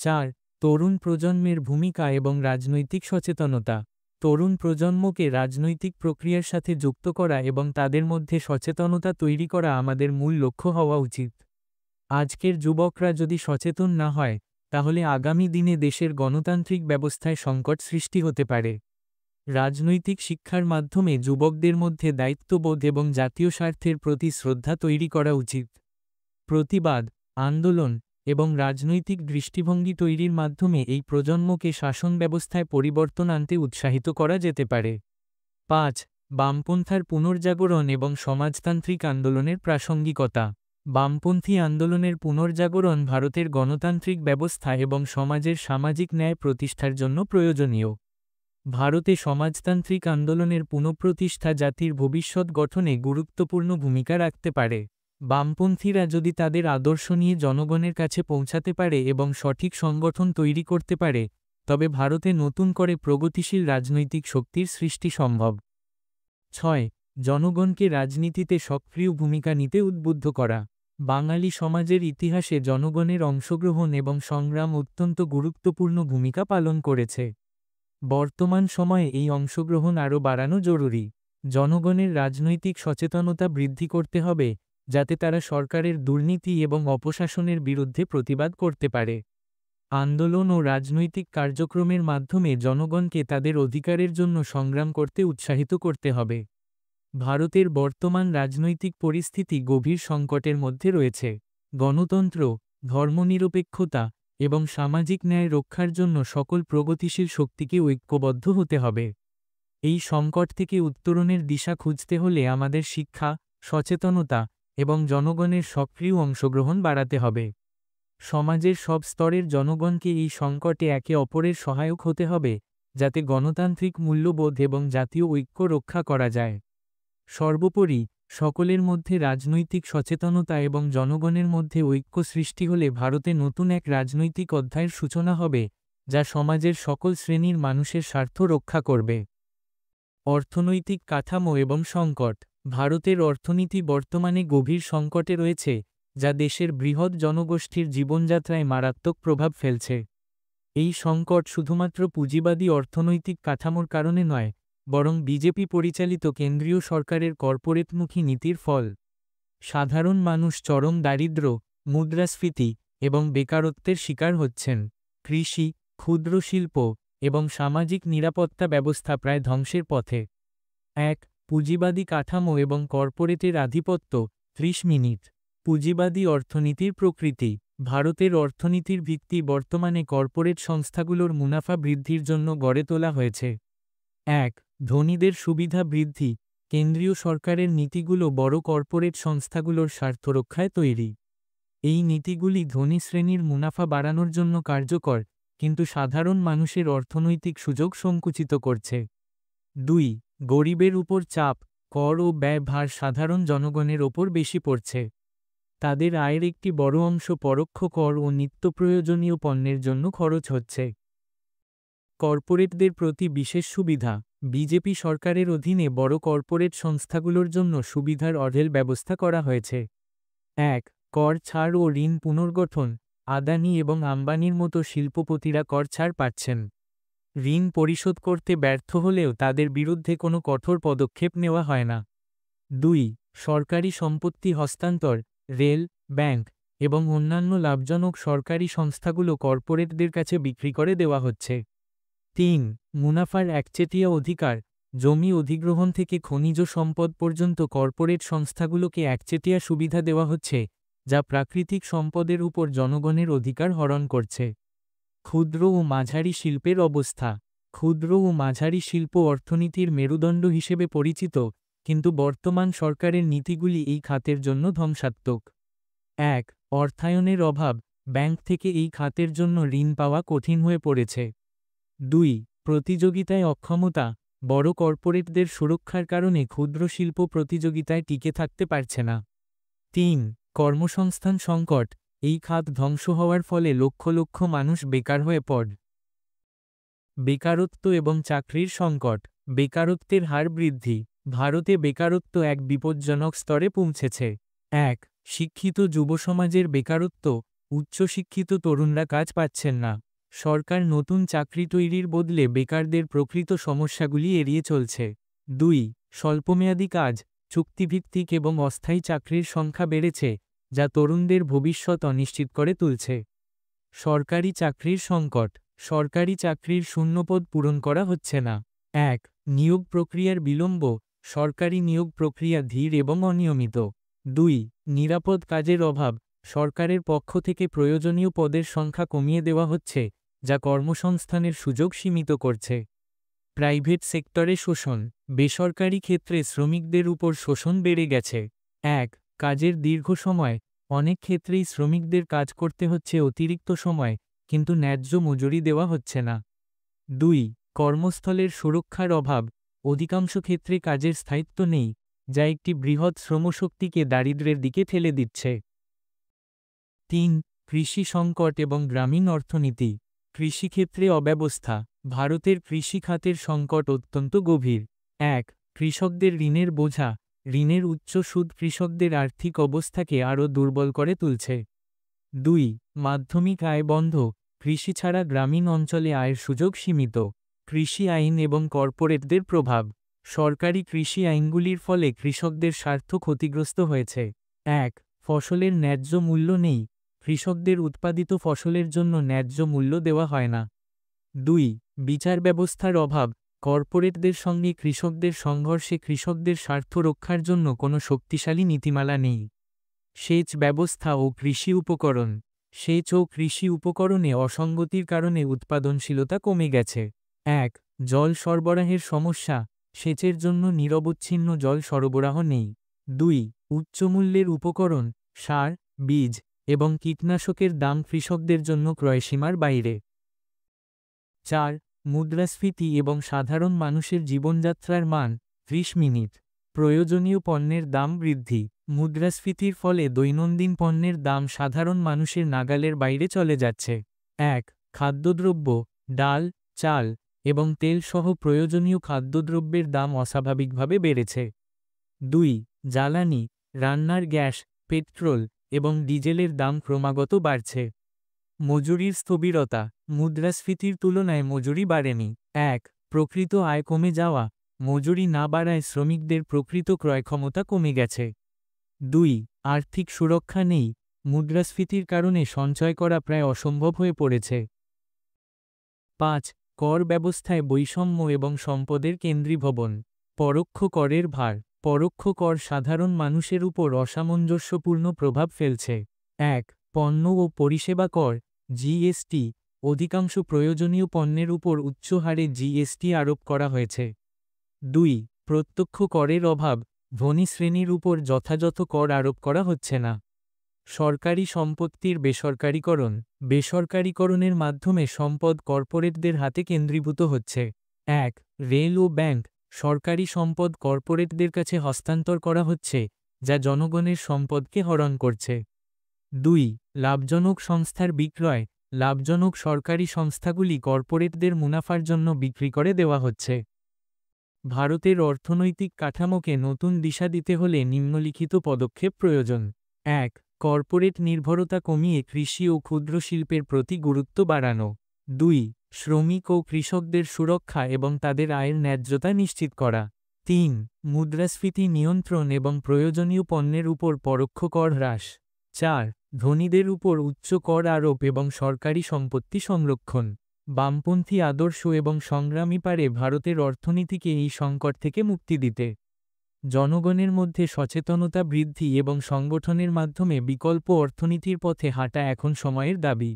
৪. তরুণ প্রজন্মের ভূমিকা এবং রাজনৈতিক সচেতনতা। তরুণ প্রজন্মকে রাজনৈতিক প্রক্রিয়ার সাথে যুক্ত করা এবং তাদের মধ্যে সচেতনতা তৈরি করা আমাদের মূল লক্ষ্য হওয়া উচিত। আজকের যুবকরা যদি সচেতন না হয়, তাহলে আগামী দিনে দেশের গণতান্ত্রিক ব্যবস্থায় সংকট সৃষ্টি হতে পারে। রাজনৈতিক শিক্ষার মাধ্যমে যুবকদের মধ্যে দায়িত্ববোধ এবং জাতীয় স্বার্থের প্রতি শ্রদ্ধা তৈরি করা উচিত। প্রতিবাদ, আন্দোলন এবং রাজনৈতিক দৃষ্টিভঙ্গি তৈরির মাধ্যমে এই প্রজন্মকে শাসন ব্যবস্থায় পরিবর্তন আনতে উৎসাহিত করা যেতে পারে। ৫. বামপন্থার পুনর্জাগরণ এবং সমাজতান্ত্রিক আন্দোলনের প্রাসঙ্গিকতা। বামপন্থী আন্দোলনের পুনর্জাগরণ ভারতের গণতান্ত্রিক ব্যবস্থা এবং সমাজের সামাজিক ন্যায় প্রতিষ্ঠার জন্য প্রয়োজনীয়। ভারতে সমাজতান্ত্রিক আন্দোলনের পুনঃপ্রতিষ্ঠা জাতির ভবিষ্যৎ গঠনে গুরুত্বপূর্ণ ভূমিকা রাখতে পারে। বামপন্থীরা যদি তাদের আদর্শ নিয়ে জনগণের কাছে পৌঁছাতে পারে এবং সঠিক সংগঠন তৈরি করতে পারে, তবে ভারতে নতুন করে প্রগতিশীল রাজনৈতিক শক্তির সৃষ্টি সম্ভব। ৬. জনগণকে রাজনীতিতে সক্রিয় ভূমিকা নিতে উদ্বুদ্ধ করা। বাঙালি সমাজের ইতিহাসে জনগণের অংশগ্রহণ এবং সংগ্রাম অত্যন্ত গুরুত্বপূর্ণ ভূমিকা পালন করেছে। বর্তমান সময়ে এই অংশগ্রহণ আরও বাড়ানো জরুরি। জনগণের রাজনৈতিক সচেতনতা বৃদ্ধি করতে হবে, যাতে তারা সরকারের দুর্নীতি এবং অপশাসনের বিরুদ্ধে প্রতিবাদ করতে পারে। আন্দোলন ও রাজনৈতিক কার্যক্রমের মাধ্যমে জনগণকে তাদের অধিকারের জন্য সংগ্রাম করতে উৎসাহিত করতে হবে। ভারতের বর্তমান রাজনৈতিক পরিস্থিতি গভীর সংকটের মধ্যে রয়েছে। গণতন্ত্র, ধর্মনিরপেক্ষতা এবং সামাজিক ন্যায় রক্ষার জন্য সকল প্রগতিশীল শক্তিকে ঐক্যবদ্ধ হতে হবে। এই সংকট থেকে উত্তরণের দিশা খুঁজতে হলে আমাদের শিক্ষা, সচেতনতা এবং জনগণের সক্রিয় অংশগ্রহণ বাড়াতে হবে। সমাজের সব স্তরের জনগণকে এই সংকটে একে অপরের সহায়ক হতে হবে, যাতে গণতান্ত্রিক মূল্যবোধ এবং জাতীয় ঐক্য রক্ষা করা যায়। সর্বোপরি, সকলের মধ্যে রাজনৈতিক সচেতনতা এবং জনগণের মধ্যে ঐক্য সৃষ্টি হলে ভারতে নতুন এক রাজনৈতিক অধ্যায়ের সূচনা হবে, যা সমাজের সকল শ্রেণীর মানুষের স্বার্থ রক্ষা করবে। অর্থনৈতিক কাঠামো এবং সংকট। ভারতের অর্থনীতি বর্তমানে গভীর সংকটে রয়েছে, যা দেশের বৃহৎ জনগোষ্ঠীর জীবনযাত্রায় মারাত্মক প্রভাব ফেলছে। এই সংকট শুধুমাত্র পুঁজিবাদী অর্থনৈতিক কাঠামোর কারণে নয়, বরং বিজেপি পরিচালিত কেন্দ্রীয় সরকারের কর্পোরেটমুখী নীতির ফল। সাধারণ মানুষ চরম দারিদ্র্য, মুদ্রাস্ফীতি এবং বেকারত্বের শিকার হচ্ছেন। কৃষি, ক্ষুদ্র শিল্প এবং সামাজিক নিরাপত্তা ব্যবস্থা প্রায় ধ্বংসের পথে। পুঁজিবাদী কাঠামো এবং কর্পোরেটের আধিপত্য। 30 মিনিট। পুঁজিবাদী অর্থনীতির প্রকৃতি। ভারতের অর্থনীতির ভিত্তি বর্তমানে কর্পোরেট সংস্থাগুলোর মুনাফা বৃদ্ধির জন্য গড়ে তোলা হয়েছে। ধনীদের সুবিধা বৃদ্ধি। কেন্দ্রীয় সরকারের নীতিগুলো বড় কর্পোরেট সংস্থাগুলোর স্বার্থরক্ষায় তৈরি। এই নীতিগুলি ধনী শ্রেণীর মুনাফা বাড়ানোর জন্য কার্যকর, কিন্তু সাধারণ মানুষের অর্থনৈতিক সুযোগ সংকুচিত করছে। গরিবের উপর চাপ। কর ও ব্যয় ভার সাধারণ জনগণের ওপর বেশি পড়ছে। তাদের আয়ের একটি বড় অংশ পরোক্ষ কর ও নিত্যপ্রয়োজনীয় পণ্যের জন্য খরচ হচ্ছে। কর্পোরেটদের প্রতি বিশেষ সুবিধা। বিজেপি সরকারের অধীনে বড় কর্পোরেট সংস্থাগুলোর জন্য সুবিধার অঢেল ব্যবস্থা করা হয়েছে। কর ছাড় ও ঋণ পুনর্গঠন। আদানি এবং আম্বানির মতো শিল্পপতিরা কর ছাড় পাচ্ছেন। ঋণ পরিশোধ করতে ব্যর্থ হলেও তাদের বিরুদ্ধে কোনো কঠোর পদক্ষেপ নেওয়া হয় না। সরকারি সম্পত্তি হস্তান্তর। রেল, ব্যাংক এবং অন্যান্য লাভজনক সরকারি সংস্থাগুলো কর্পোরেটদের কাছে বিক্রি করে দেওয়া হচ্ছে। মুনাফার একচেটিয়া অধিকার। জমি অধিগ্রহণ থেকে খনিজ সম্পদ পর্যন্ত কর্পোরেট সংস্থাগুলোকে একচেটিয়া সুবিধা দেওয়া হচ্ছে, যা প্রাকৃতিক সম্পদের উপর জনগণের অধিকার হরণ করছে। ক্ষুদ্র ও মাঝারি শিল্পের অবস্থা। ক্ষুদ্র ও মাঝারি শিল্প অর্থনীতির মেরুদণ্ড হিসেবে পরিচিত, কিন্তু বর্তমান সরকারের নীতিগুলি এই খাতের জন্য ধ্বংসাত্মক। অর্থায়নের অভাব। ব্যাংক থেকে এই খাতের জন্য ঋণ পাওয়া কঠিন হয়ে পড়েছে। প্রতিযোগিতায় অক্ষমতা। বড় কর্পোরেটদের সুরক্ষার কারণে ক্ষুদ্র শিল্প প্রতিযোগিতায় টিকে থাকতে পারছে না। কর্মসংস্থান সংকট। এই খাত ধ্বংস হওয়ার ফলে লক্ষ লক্ষ মানুষ বেকার হয়ে পড়ে। বেকারত্ব এবং চাকরির সংকট। বেকারত্বের হার বৃদ্ধি। ভারতে বেকারত্ব এক বিপজ্জনক স্তরে পৌঁছেছে। শিক্ষিত যুবসমাজের বেকারত্ব। উচ্চশিক্ষিত তরুণরা কাজ পাচ্ছেন না। সরকার নতুন চাকরি তৈরির বদলে বেকারদের প্রকৃত সমস্যাগুলি এড়িয়ে চলছে। স্বল্পমেয়াদী কাজ। চুক্তিভিত্তিক এবং অস্থায়ী চাকরির সংখ্যা বেড়েছে, যা তরুণদের ভবিষ্যৎ অনিশ্চিত করে তুলছে। সরকারি চাকরির সংকট। সরকারি চাকরির শূন্যপদ পূরণ করা হচ্ছে না। নিয়োগ প্রক্রিয়ার বিলম্ব। সরকারি নিয়োগ প্রক্রিয়া ধীর এবং অনিয়মিত। নিরাপদ কাজের অভাব। সরকারের পক্ষ থেকে প্রয়োজনীয় পদের সংখ্যা কমিয়ে দেওয়া হচ্ছে, যা কর্মসংস্থানের সুযোগ সীমিত করছে। প্রাইভেট সেক্টরে শোষণ। বেসরকারি ক্ষেত্রে শ্রমিকদের উপর শোষণ বেড়ে গেছে। কাজের দীর্ঘ সময়। অনেক ক্ষেত্রেই শ্রমিকদের কাজ করতে হচ্ছে অতিরিক্ত সময়, কিন্তু ন্যায্য মজুরি দেওয়া হচ্ছে না। কর্মস্থলের সুরক্ষার অভাব। অধিকাংশ ক্ষেত্রে কাজের স্থায়িত্ব নেই, যা একটি বৃহৎ শ্রমশক্তিকে দারিদ্র্যের দিকে ঠেলে দিচ্ছে। কৃষি সংকট এবং গ্রামীণ অর্থনীতি। কৃষিক্ষেত্রে অব্যবস্থা। ভারতের কৃষি খাতের সংকট অত্যন্ত গভীর। কৃষকদের ঋণের বোঝা। ঋণের উচ্চ সুদ কৃষকদের আর্থিক অবস্থাকে আরও দুর্বল করে তুলছে। মাধ্যমিক আয় বন্ধ। কৃষি ছাড়া গ্রামীণ অঞ্চলে আয়ের সুযোগ সীমিত। কৃষি আইন এবং কর্পোরেটদের প্রভাব। সরকারি কৃষি আইনগুলির ফলে কৃষকদের স্বার্থ ক্ষতিগ্রস্ত হয়েছে। এক, ফসলের ন্যায্য মূল্য নেই। কৃষকদের উৎপাদিত ফসলের জন্য ন্যায্য মূল্য দেওয়া হয় না। ২. বিচার ব্যবস্থার অভাব। কর্পোরেটদের সঙ্গে কৃষকদের সংঘর্ষে কৃষকদের স্বার্থ রক্ষার জন্য কোনো শক্তিশালী নীতিমালা নেই। সেচ ব্যবস্থা ও কৃষি উপকরণ। সেচ ও কৃষি উপকরণে অসঙ্গতির কারণে উৎপাদনশীলতা কমে গেছে। ১. জল সরবরাহের সমস্যা। সেচের জন্য নিরবচ্ছিন্ন জল সরবরাহ নেই। ২. উচ্চমূল্যের উপকরণ, সার, বীজ এবং কীটনাশকের দাম কৃষকদের জন্য ক্রয়সীমার বাইরে। ৪. মুদ্রাস্ফীতি এবং সাধারণ মানুষের জীবনযাত্রার মান। ৩০ মিনিট। প্রয়োজনীয় পণ্যের দাম বৃদ্ধি। মুদ্রাস্ফীতির ফলে দৈনন্দিন পণ্যের দাম সাধারণ মানুষের নাগালের বাইরে চলে যাচ্ছে। ১. খাদ্যদ্রব্য, ডাল, চাল এবং তেল সহ প্রয়োজনীয় খাদ্যদ্রব্যের দাম অস্বাভাবিকভাবে বেড়েছে। ২. জ্বালানি, রান্নার গ্যাস, পেট্রোল এবং ডিজেলের দাম ক্রমাগত বাড়ছে। মজুরির স্থবিরতা। মুদ্রাস্ফীতির তুলনায় মজুরি বাড়েনি। ১. প্রকৃত আয় কমে যাওয়া। মজুরি না বাড়ায় শ্রমিকদের প্রকৃত ক্রয়ক্ষমতা কমে গেছে। ২. আর্থিক সুরক্ষা নেই। মুদ্রাস্ফীতির কারণে সঞ্চয় করা প্রায় অসম্ভব হয়ে পড়েছে। ৫. কর ব্যবস্থায় বৈষম্য এবং সম্পদের কেন্দ্রীভবন। পরোক্ষ করের ভার। পরোক্ষ কর সাধারণ মানুষের উপর অসামঞ্জস্যপূর্ণ প্রভাব ফেলছে। ১. পণ্য ও পরিষেবা কর, জিএসটি। অধিকাংশ প্রয়োজনীয় পণ্যের উপর উচ্চ হারে জিএসটি আরোপ করা হয়েছে। ২. প্রত্যক্ষ করের অভাব। ধনী শ্রেণীর উপর যথাযথ কর আরোপ করা হচ্ছে না। সরকারি সম্পত্তির বেসরকারীকরণ। বেসরকারীকরণের মাধ্যমে সম্পদ কর্পোরেটদের হাতে কেন্দ্রীভূত হচ্ছে। ১. রেল ও ব্যাংক। সরকারি সম্পদ কর্পোরেটদের কাছে হস্তান্তর করা হচ্ছে, যা জনগণের সম্পদকে হরণ করছে। ২. লাভজনক সংস্থার বিক্রয়। লাভজনক সরকারি সংস্থাগুলি কর্পোরেটদের মুনাফার জন্য বিক্রি করে দেওয়া হচ্ছে। ভারতের অর্থনৈতিক কাঠামোকে নতুন দিশা দিতে হলে নিম্নলিখিত পদক্ষেপ প্রয়োজন। ১. কর্পোরেট নির্ভরতা কমিয়ে কৃষি ও ক্ষুদ্র শিল্পের প্রতি গুরুত্ব বাড়ানো। ২. শ্রমিক ও কৃষকদের সুরক্ষা এবং তাদের আয়ের ন্যায্যতা নিশ্চিত করা। ৩. মুদ্রাস্ফীতি নিয়ন্ত্রণ এবং প্রয়োজনীয় পণ্যের উপর পরোক্ষ কর হ্রাস। ৪. ধনীদের উপর উচ্চ কর আরোপ এবং সরকারি সম্পত্তি সংরক্ষণ। বামপন্থী আদর্শ এবং সংগ্রামী পারে ভারতের অর্থনীতিকে এই সংকট থেকে মুক্তি দিতে। জনগণের মধ্যে সচেতনতা বৃদ্ধি এবং সংগঠনের মাধ্যমে বিকল্প অর্থনীতির পথে হাঁটা এখন সময়ের দাবি।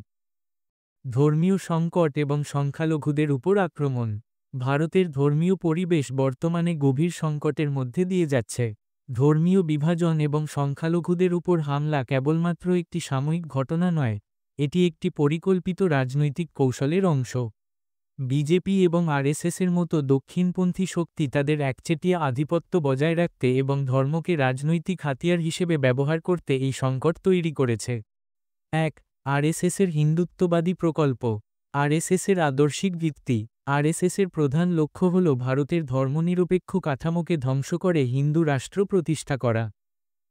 ধর্মীয় সংকট এবং সংখ্যালঘুদের উপর আক্রমণ। ভারতের ধর্মীয় পরিবেশ বর্তমানে গভীর সংকটের মধ্যে দিয়ে যাচ্ছে। ধর্মীয় বিভাজন এবং সংখ্যালঘুদের উপর হামলা কেবলমাত্র একটি সাময়িক ঘটনা নয়, এটি একটি পরিকল্পিত রাজনৈতিক কৌশলের অংশ। বিজেপি এবং আরএসএসের মতো দক্ষিণপন্থী শক্তি তাদের একচেটিয়া আধিপত্য বজায় রাখতে এবং ধর্মকে রাজনৈতিক হাতিয়ার হিসেবে ব্যবহার করতে এই সংকট তৈরি করেছে। ১. আরএসএসের হিন্দুত্ববাদী প্রকল্প। আরএসএসের আদর্শিক ভিত্তি। আরএসএসের প্রধান লক্ষ্য হল ভারতের ধর্মনিরপেক্ষ কাঠামোকে ধ্বংস করে হিন্দু রাষ্ট্র প্রতিষ্ঠা করা।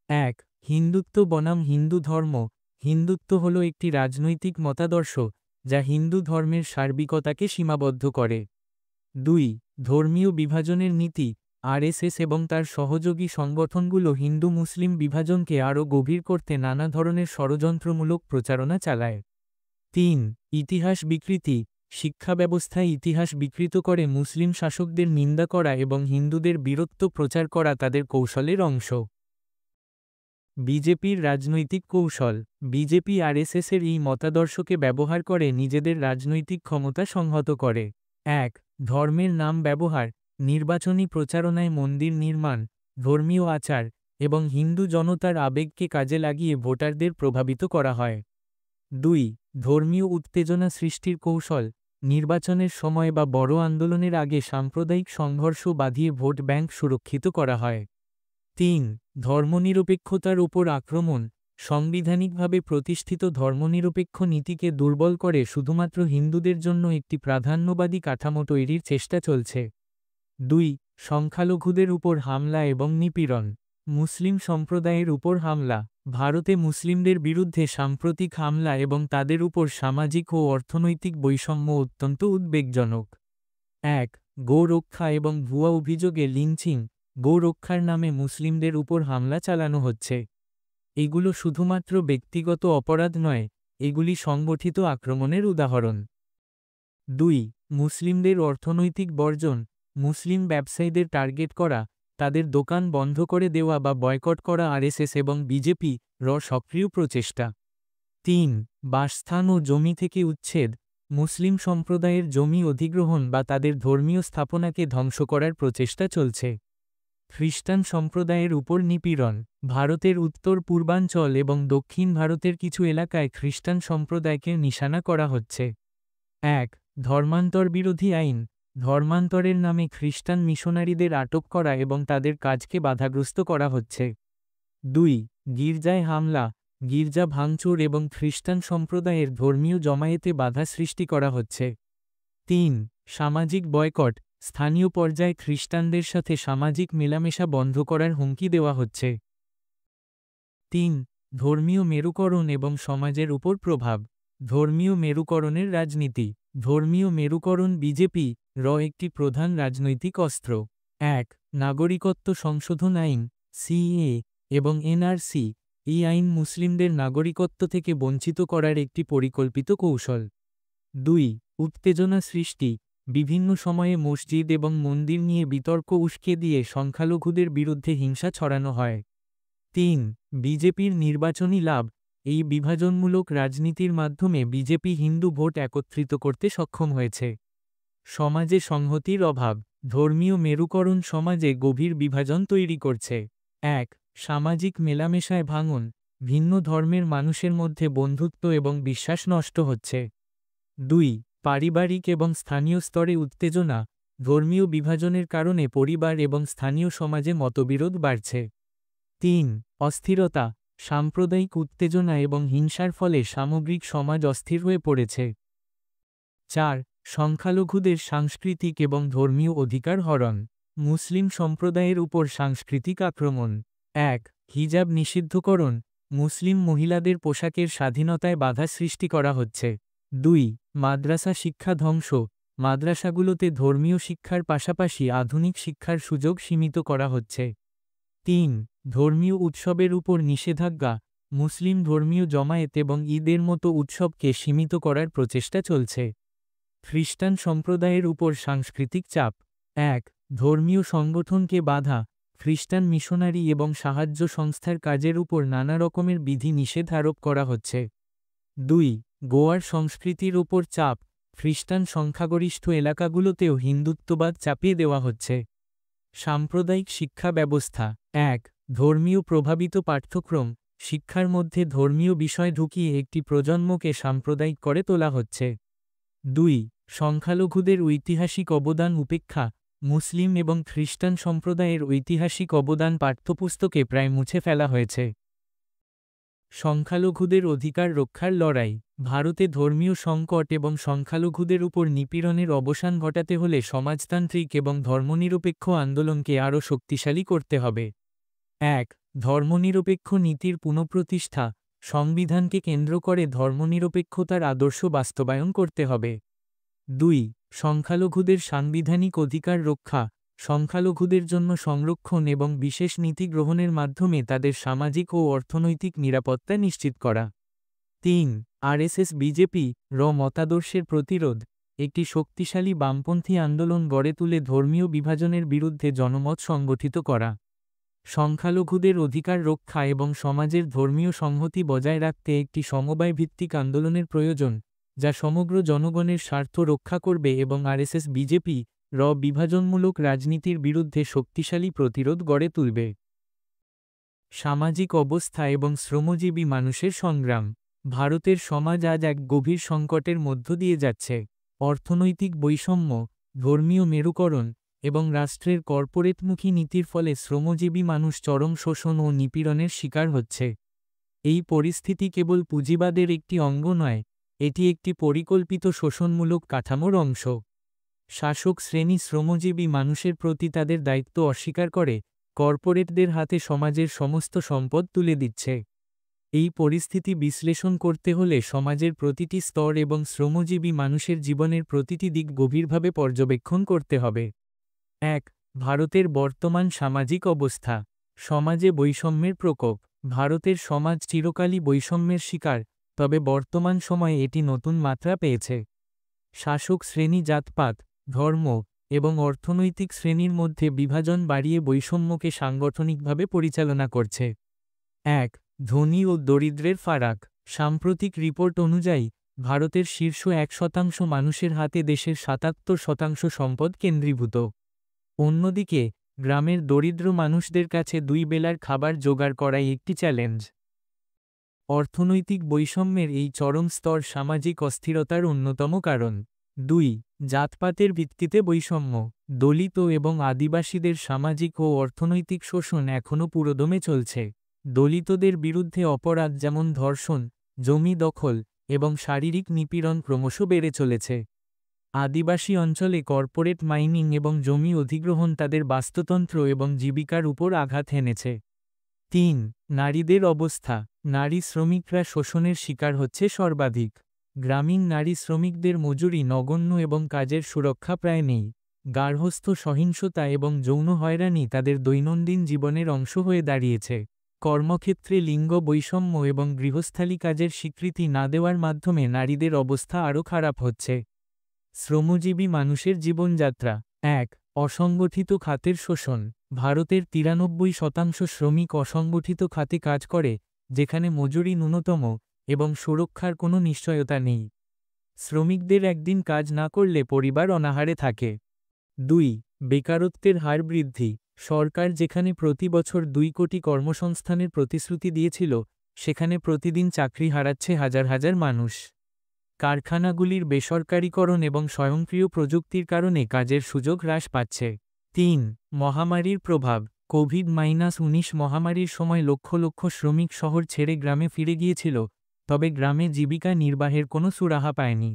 ১. হিন্দুত্ব বনাম হিন্দু ধর্ম। হিন্দুত্ব হল একটি রাজনৈতিক মতাদর্শ যা হিন্দু ধর্মের সার্বিকতাকে সীমাবদ্ধ করে। ২. ধর্মীয় বিভাজনের নীতি। আরএসএস এবং তার সহযোগী সংগঠনগুলো হিন্দু মুসলিম বিভাজনকে আরও গভীর করতে নানা ধরনের ষড়যন্ত্রমূলক প্রচারণা চালায়। ৩. ইতিহাস বিকৃতি। শিক্ষা ব্যবস্থায় ইতিহাস বিকৃত করে মুসলিম শাসকদের নিন্দা করা এবং হিন্দুদের বীরত্ব প্রচার করা তাদের কৌশলের অংশ। বিজেপির রাজনৈতিক কৌশল। বিজেপি আরএসএসের এই মতাদর্শকে ব্যবহার করে নিজেদের রাজনৈতিক ক্ষমতা সংহত করে। ১. ধর্মের নাম ব্যবহার। নির্বাচনী প্রচারণায় মন্দির নির্মাণ, ধর্মীয় আচার এবং হিন্দু জনতার আবেগকে কাজে লাগিয়ে ভোটারদের প্রভাবিত করা হয়। ২. ধর্মীয় উত্তেজনা সৃষ্টির কৌশল। নির্বাচনের সময় বা বড় আন্দোলনের আগে সাম্প্রদায়িক সংঘর্ষ বাঁধিয়ে ভোট ব্যাংক সুরক্ষিত করা হয়। ৩. ধর্মনিরপেক্ষতার উপর আক্রমণ। সাংবিধানিকভাবে প্রতিষ্ঠিত ধর্মনিরপেক্ষ নীতিকে দুর্বল করে শুধুমাত্র হিন্দুদের জন্য একটি প্রাধান্যবাদী কাঠামো তৈরির চেষ্টা চলছে। ২. সংখ্যালঘুদের উপর হামলা এবং নিপীড়ন। মুসলিম সম্প্রদায়ের উপর হামলা। ভারতে মুসলিমদের বিরুদ্ধে সাম্প্রতিক হামলা এবং তাদের উপর সামাজিক ও অর্থনৈতিক বৈষম্য অত্যন্ত উদ্বেগজনক। ১. গো রক্ষা এবং ভুয়া অভিযোগে লিঞ্চিং। গো রক্ষার নামে মুসলিমদের উপর হামলা চালানো হচ্ছে। এগুলো শুধুমাত্র ব্যক্তিগত অপরাধ নয়, এগুলি সংগঠিত আক্রমণের উদাহরণ। 2. মুসলিমদের অর্থনৈতিক বর্জন। মুসলিম ব্যবসায়ীদের টার্গেট করা, তাদের দোকান বন্ধ করে দেওয়া বা বয়কট করা আরএসএস এবং বিজেপি র সক্রিয় প্রচেষ্টা। 3. বাসস্থান ও জমি থেকে উচ্ছেদ। মুসলিম সম্প্রদায়ের জমি অধিগ্রহণ বা তাদের ধর্মীয় স্থাপনাকে ধ্বংস করার প্রচেষ্টা চলছে। খ্রিস্টান সম্প্রদায়ের উপর নিপীড়ন। ভারতের উত্তর পূর্বাঞ্চল এবং দক্ষিণ ভারতের কিছু এলাকায় খ্রিস্টান সম্প্রদায়কে নিশানা করা হচ্ছে। 1. ধর্মান্তর বিরোধী আইন। ধর্মান্তরের নামে খ্রিস্টান মিশনারিদের আটক করা এবং তাদের কাজকে বাধাগ্রস্ত করা হচ্ছে। 2. গির্জায় হামলা। গির্জা ভাঙচুর এবং খ্রিস্টান সম্প্রদায়ের ধর্মীয় জমায়েতে বাধা সৃষ্টি করা হচ্ছে। 3. সামাজিক বয়কট। স্থানীয় পর্যায়ে খ্রিস্টানদের সাথে সামাজিক মেলামেশা বন্ধ করার হুমকি দেওয়া হচ্ছে। 3. ধর্মীয় মেরুকরণ এবং সমাজের উপর প্রভাব। ধর্মীয় মেরুকরণের রাজনীতি। ধর্মীয় মেরুকরণ বিজেপি র একটি প্রধান রাজনৈতিক অস্ত্র। 1. নাগরিকত্ব সংশোধন আইন সিএএ এবং এনআরসি। এই আইন মুসলিমদের নাগরিকত্ব থেকে বঞ্চিত করার একটি পরিকল্পিত কৌশল। 2. উত্তেজনা সৃষ্টি। বিভিন্ন সময়ে মসজিদ এবং মন্দির নিয়ে বিতর্ক উস্কে দিয়ে সংখ্যালঘুদের বিরুদ্ধে হিংসা ছড়ানো হয়। 3. বিজেপির নির্বাচনী লাভ। এই বিভাজনমূলক রাজনীতির মাধ্যমে বিজেপি হিন্দু ভোট একত্রিত করতে সক্ষম হয়েছে। সমাজে সংহতির অভাব। ধর্মীয় মেরুকরণ সমাজে গভীর বিভাজন তৈরি করছে। 1. সামাজিক মেলামেশায় ভাঙন। ভিন্ন ধর্মের মানুষের মধ্যে বন্ধুত্ব এবং বিশ্বাস নষ্ট হচ্ছে। 2. পারিবারিক এবং স্থানীয় স্তরে উত্তেজনা। ধর্মীয় বিভাজনের কারণে পরিবার এবং স্থানীয় সমাজে মতবিরোধ বাড়ছে। 3. অস্থিরতা। সাম্প্রদায়িক উত্তেজনা এবং হিংসার ফলে সামগ্রিক সমাজ অস্থির হয়ে পড়েছে। 4. সংখ্যালঘুদের সাংস্কৃতিক এবং ধর্মীয় অধিকার হরণ। মুসলিম সম্প্রদায়ের উপর সাংস্কৃতিক আক্রমণ। 1. হিজাব নিষিদ্ধকরণ। মুসলিম মহিলাদের পোশাকের স্বাধীনতায় বাধা সৃষ্টি করা হচ্ছে। 2. মাদ্রাসা শিক্ষা ধ্বংস। মাদ্রাসাগুলোতে ধর্মীয় শিক্ষার পাশাপাশি আধুনিক শিক্ষার সুযোগ সীমিত করা হচ্ছে। 3. ধর্মীয় উৎসবের উপর নিষেধাজ্ঞা। মুসলিম ধর্মীয় জমায়েত এবং ঈদের মতো উৎসবকে সীমিত করার প্রচেষ্টা চলছে। খ্রিস্টান সম্প্রদায়ের উপর সাংস্কৃতিক চাপ। 1. ধর্মীয় সংগঠনকে বাধা। খ্রিস্টান মিশনারি এবং সাহায্য সংস্থার কাজের উপর নানা রকমের বিধি নিষেধ আরোপ করা হচ্ছে। 2. গোয়ার সংস্কৃতির উপর চাপ। খ্রিস্টান সংখ্যাগরিষ্ঠ এলাকাগুলোতেও হিন্দুত্ববাদ চাপিয়ে দেওয়া হচ্ছে। সাম্প্রদায়িক শিক্ষা ব্যবস্থা। 1. ধর্মীয় প্রভাবিত পাঠ্যক্রম। শিক্ষার মধ্যে ধর্মীয় বিষয় ঢুকিয়ে একটি প্রজন্মকে সাম্প্রদায়িক করে তোলা হচ্ছে। 2. সংখ্যালঘুদের ঐতিহাসিক অবদান উপেক্ষা। মুসলিম এবং খ্রিস্টান সম্প্রদায়ের ঐতিহাসিক অবদান পাঠ্যপুস্তকে প্রায় মুছে ফেলা হয়েছে। সংখ্যালঘুদের অধিকার রক্ষার লড়াই। ভারতে ধর্মীয় সংকট এবং সংখ্যালঘুদের উপর নিপীড়নের অবসান ঘটাতে হলে সমাজতান্ত্রিক এবং ধর্মনিরপেক্ষ আন্দোলনকে আরও শক্তিশালী করতে হবে। 1. ধর্মনিরপেক্ষ নীতির পুনঃপ্রতিষ্ঠা। সংবিধানকে কেন্দ্র করে ধর্মনিরপেক্ষতার আদর্শ বাস্তবায়ন করতে হবে। 2. সংখ্যালঘুদের সাংবিধানিক অধিকার রক্ষা। সংখ্যালঘুদের জন্য সংরক্ষণ এবং বিশেষ নীতি গ্রহণের মাধ্যমে তাদের সামাজিক ও অর্থনৈতিক নিরাপত্তা নিশ্চিত করা। 3. আরএসএস বিজেপি র মতাদর্শের প্রতিরোধ। একটি শক্তিশালী বামপন্থী আন্দোলন গড়ে তুলে ধর্মীয় বিভাজনের বিরুদ্ধে জনমত সংগঠিত করা। সংখ্যালঘুদের অধিকার রক্ষা এবং সমাজের ধর্মীয় সংহতি বজায় রাখতে একটি সমবায় ভিত্তিক আন্দোলনের প্রয়োজন, যা সমগ্র জনগণের স্বার্থ রক্ষা করবে এবং আরএসএস বিজেপি র বিভাজনমূলক রাজনীতির বিরুদ্ধে শক্তিশালী প্রতিরোধ গড়ে তুলবে। সামাজিক অবস্থা এবং শ্রমজীবী মানুষের সংগ্রাম। ভারতের সমাজ আজ এক গভীর সংকটের মধ্য দিয়ে যাচ্ছে। অর্থনৈতিক বৈষম্য, ধর্মীয় মেরুকরণ এবং রাষ্ট্রের কর্পোরেটমুখী নীতির ফলে শ্রমজীবী মানুষ চরম শোষণ ও নিপীড়নের শিকার হচ্ছে। এই পরিস্থিতি কেবল পুঁজিবাদের একটি অঙ্গ নয়, এটি একটি পরিকল্পিত শোষণমূলক কাঠামোর অংশ। শাসক শ্রেণী শ্রমজীবী মানুষের প্রতি তাদের দায়িত্ব অস্বীকার করে কর্পোরেটদের হাতে সমাজের সমস্ত সম্পদ তুলে দিচ্ছে। এই পরিস্থিতি বিশ্লেষণ করতে হলে সমাজের প্রতিটি স্তর এবং শ্রমজীবী মানুষের জীবনের প্রতিটি দিক গভীরভাবে পর্যবেক্ষণ করতে হবে। 1. ভারতের বর্তমান সামাজিক অবস্থা। সমাজে বৈষম্যের প্রকোপ। ভারতের সমাজ চিরকালই বৈষম্যের শিকার, তবে বর্তমান সময়ে এটি নতুন মাত্রা পেয়েছে। শাসক শ্রেণী জাতপাত, ধর্ম এবং অর্থনৈতিক শ্রেণীর মধ্যে বিভাজন বাড়িয়ে বৈষম্যকে সাংগঠনিকভাবে পরিচালনা করছে। ১. ধনী ও দরিদ্রের ফারাক। সাম্প্রতিক রিপোর্ট অনুযায়ী ভারতের শীর্ষ ১% মানুষের হাতে দেশের ৭৭% সম্পদ কেন্দ্রীভূত। অন্যদিকে গ্রামের দরিদ্র মানুষদের কাছে ২ বেলার খাবার জোগাড় করাই একটি চ্যালেঞ্জ। অর্থনৈতিক বৈষম্যের এই চরম স্তর সামাজিক অস্থিরতার অন্যতম কারণ। ২. জাতপাতের ভিত্তিতে বৈষম্য। দলিত এবং আদিবাসীদের সামাজিক ও অর্থনৈতিক শোষণ এখনও পুরোদমে চলছে। দলিতদের বিরুদ্ধে অপরাধ যেমন ধর্ষণ, জমি দখল এবং শারীরিক নিপীড়ন ক্রমশ বেড়ে চলেছে। আদিবাসী অঞ্চলে কর্পোরেট মাইনিং এবং জমি অধিগ্রহণ তাদের বাস্তুতন্ত্র এবং জীবিকার উপর আঘাত হেনেছে। ৩. নারীদের অবস্থা। নারী শ্রমিকরা শোষণের শিকার হচ্ছে সর্বাধিক। গ্রামীণ নারী শ্রমিকদের মজুরি নগণ্য এবং কাজের সুরক্ষা প্রায় নেই। গার্হস্থ্য সহিংসতা এবং যৌন হয়রানি তাদের দৈনন্দিন জীবনের অংশ হয়ে দাঁড়িয়েছে। কর্মক্ষেত্রে লিঙ্গ বৈষম্য এবং গৃহস্থালী কাজের স্বীকৃতি না দেওয়ার মাধ্যমে নারীদের অবস্থা আরও খারাপ হচ্ছে। শ্রমজীবী মানুষের জীবনযাত্রা। ১. অসংগঠিত খাতের শোষণ। ভারতের ৯৩% শ্রমিক অসংগঠিত খাতে কাজ করে, যেখানে মজুরি ন্যূনতম এবং সুরক্ষার কোনো নিশ্চয়তা নেই। শ্রমিকদের একদিন কাজ না করলে পরিবার অনাহারে থাকে। ২. বেকারত্বের হার বৃদ্ধি। সরকার যেখানে প্রতি বছর ২ কোটি কর্মসংস্থানের প্রতিশ্রুতি দিয়েছিল, সেখানে প্রতিদিন চাকরি হারাচ্ছে হাজার হাজার মানুষ। কারখানাগুলির বেসরকারীকরণ এবং স্বয়ংক্রিয় প্রযুক্তির কারণে কাজের সুযোগ হ্রাস পাচ্ছে। ৩. মহামারীর প্রভাব। কোভিড-১৯ মহামারীর সময় লক্ষ লক্ষ শ্রমিক শহর ছেড়ে গ্রামে ফিরে গিয়েছিল, তবে গ্রামে জীবিকা নির্বাহের কোনো সুরাহা পায়নি।